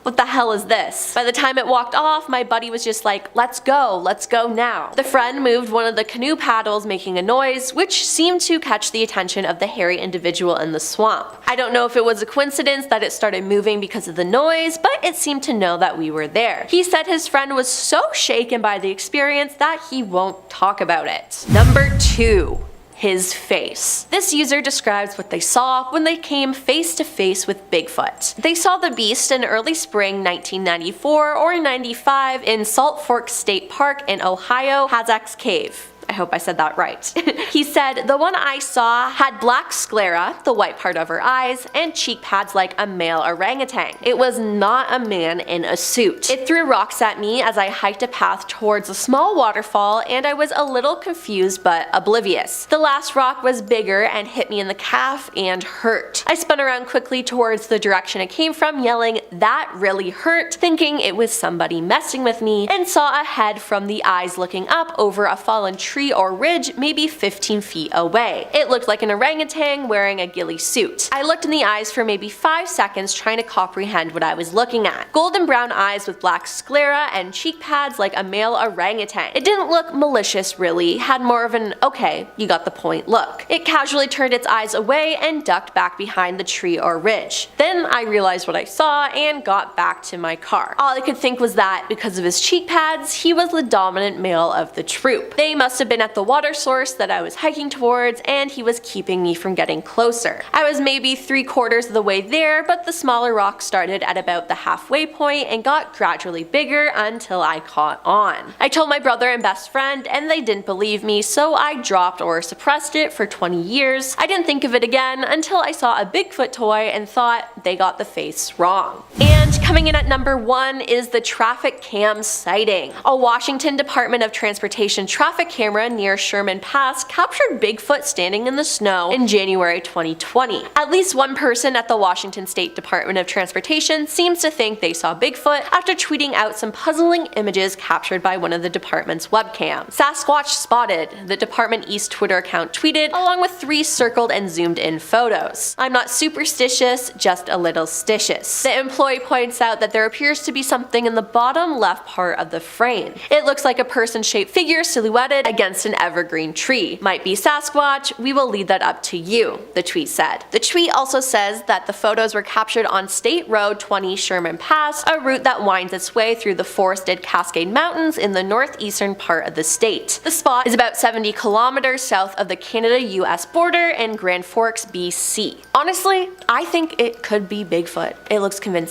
what the hell is this? By the time it walked off, my buddy was just like, let's go now. The friend moved one of the canoe paddles, making a noise, which seemed to catch the attention of the hairy individual in the swamp. I don't know if it was a coincidence that it started moving because of the noise, but it seemed to know that we were there. He said his friend was so shaken by the experience that he won't talk about it. Number 2. His face. This user describes what they saw when they came face to face with Bigfoot. They saw the beast in early spring 1994 or 95 in Salt Fork State Park in Ohio, Hazak's Cave. I hope I said that right. He said, the one I saw had black sclera, the white part of her eyes, and cheek pads like a male orangutan. It was not a man in a suit. It threw rocks at me as I hiked a path towards a small waterfall, and I was a little confused but oblivious. The last rock was bigger and hit me in the calf and hurt. I spun around quickly towards the direction it came from, yelling, "That really hurt," thinking it was somebody messing with me, and saw a head from the eyes looking up over a fallen tree or ridge maybe 15 feet away. It looked like an orangutan wearing a ghillie suit. I looked in the eyes for maybe 5 seconds trying to comprehend what I was looking at. Golden brown eyes with black sclera and cheek pads like a male orangutan. It didn't look malicious really, had more of an okay, you got the point look. It casually turned its eyes away and ducked back behind the tree or ridge. Then I realized what I saw and got back to my car. All I could think was that because of his cheek pads, he was the dominant male of the troop. They must have been at the water source that I was hiking towards, and he was keeping me from getting closer. I was maybe 3/4 of the way there, but the smaller rock started at about the halfway point and got gradually bigger until I caught on. I told my brother and best friend, and they didn't believe me, so I dropped or suppressed it for 20 years. I didn't think of it again until I saw a Bigfoot toy and thought they got the face wrong. And coming in at number 1 is the traffic cam sighting. A Washington Department of Transportation traffic camera near Sherman Pass captured Bigfoot standing in the snow in January 2020. At least one person at the Washington State Department of Transportation seems to think they saw Bigfoot after tweeting out some puzzling images captured by one of the department's webcams. Sasquatch spotted, the Department East Twitter account tweeted, along with 3 circled and zoomed in photos. I'm not superstitious, just a little stitious. The employee points out that there appears to be something in the bottom left part of the frame. It looks like a person-shaped figure silhouetted against an evergreen tree. Might be Sasquatch, we will leave that up to you, the tweet said. The tweet also says that the photos were captured on State Road 20 Sherman Pass, a route that winds its way through the forested Cascade Mountains in the northeastern part of the state. The spot is about 70 kilometers south of the Canada-US border in Grand Forks, BC. Honestly, I think it could be Bigfoot. It looks convincing.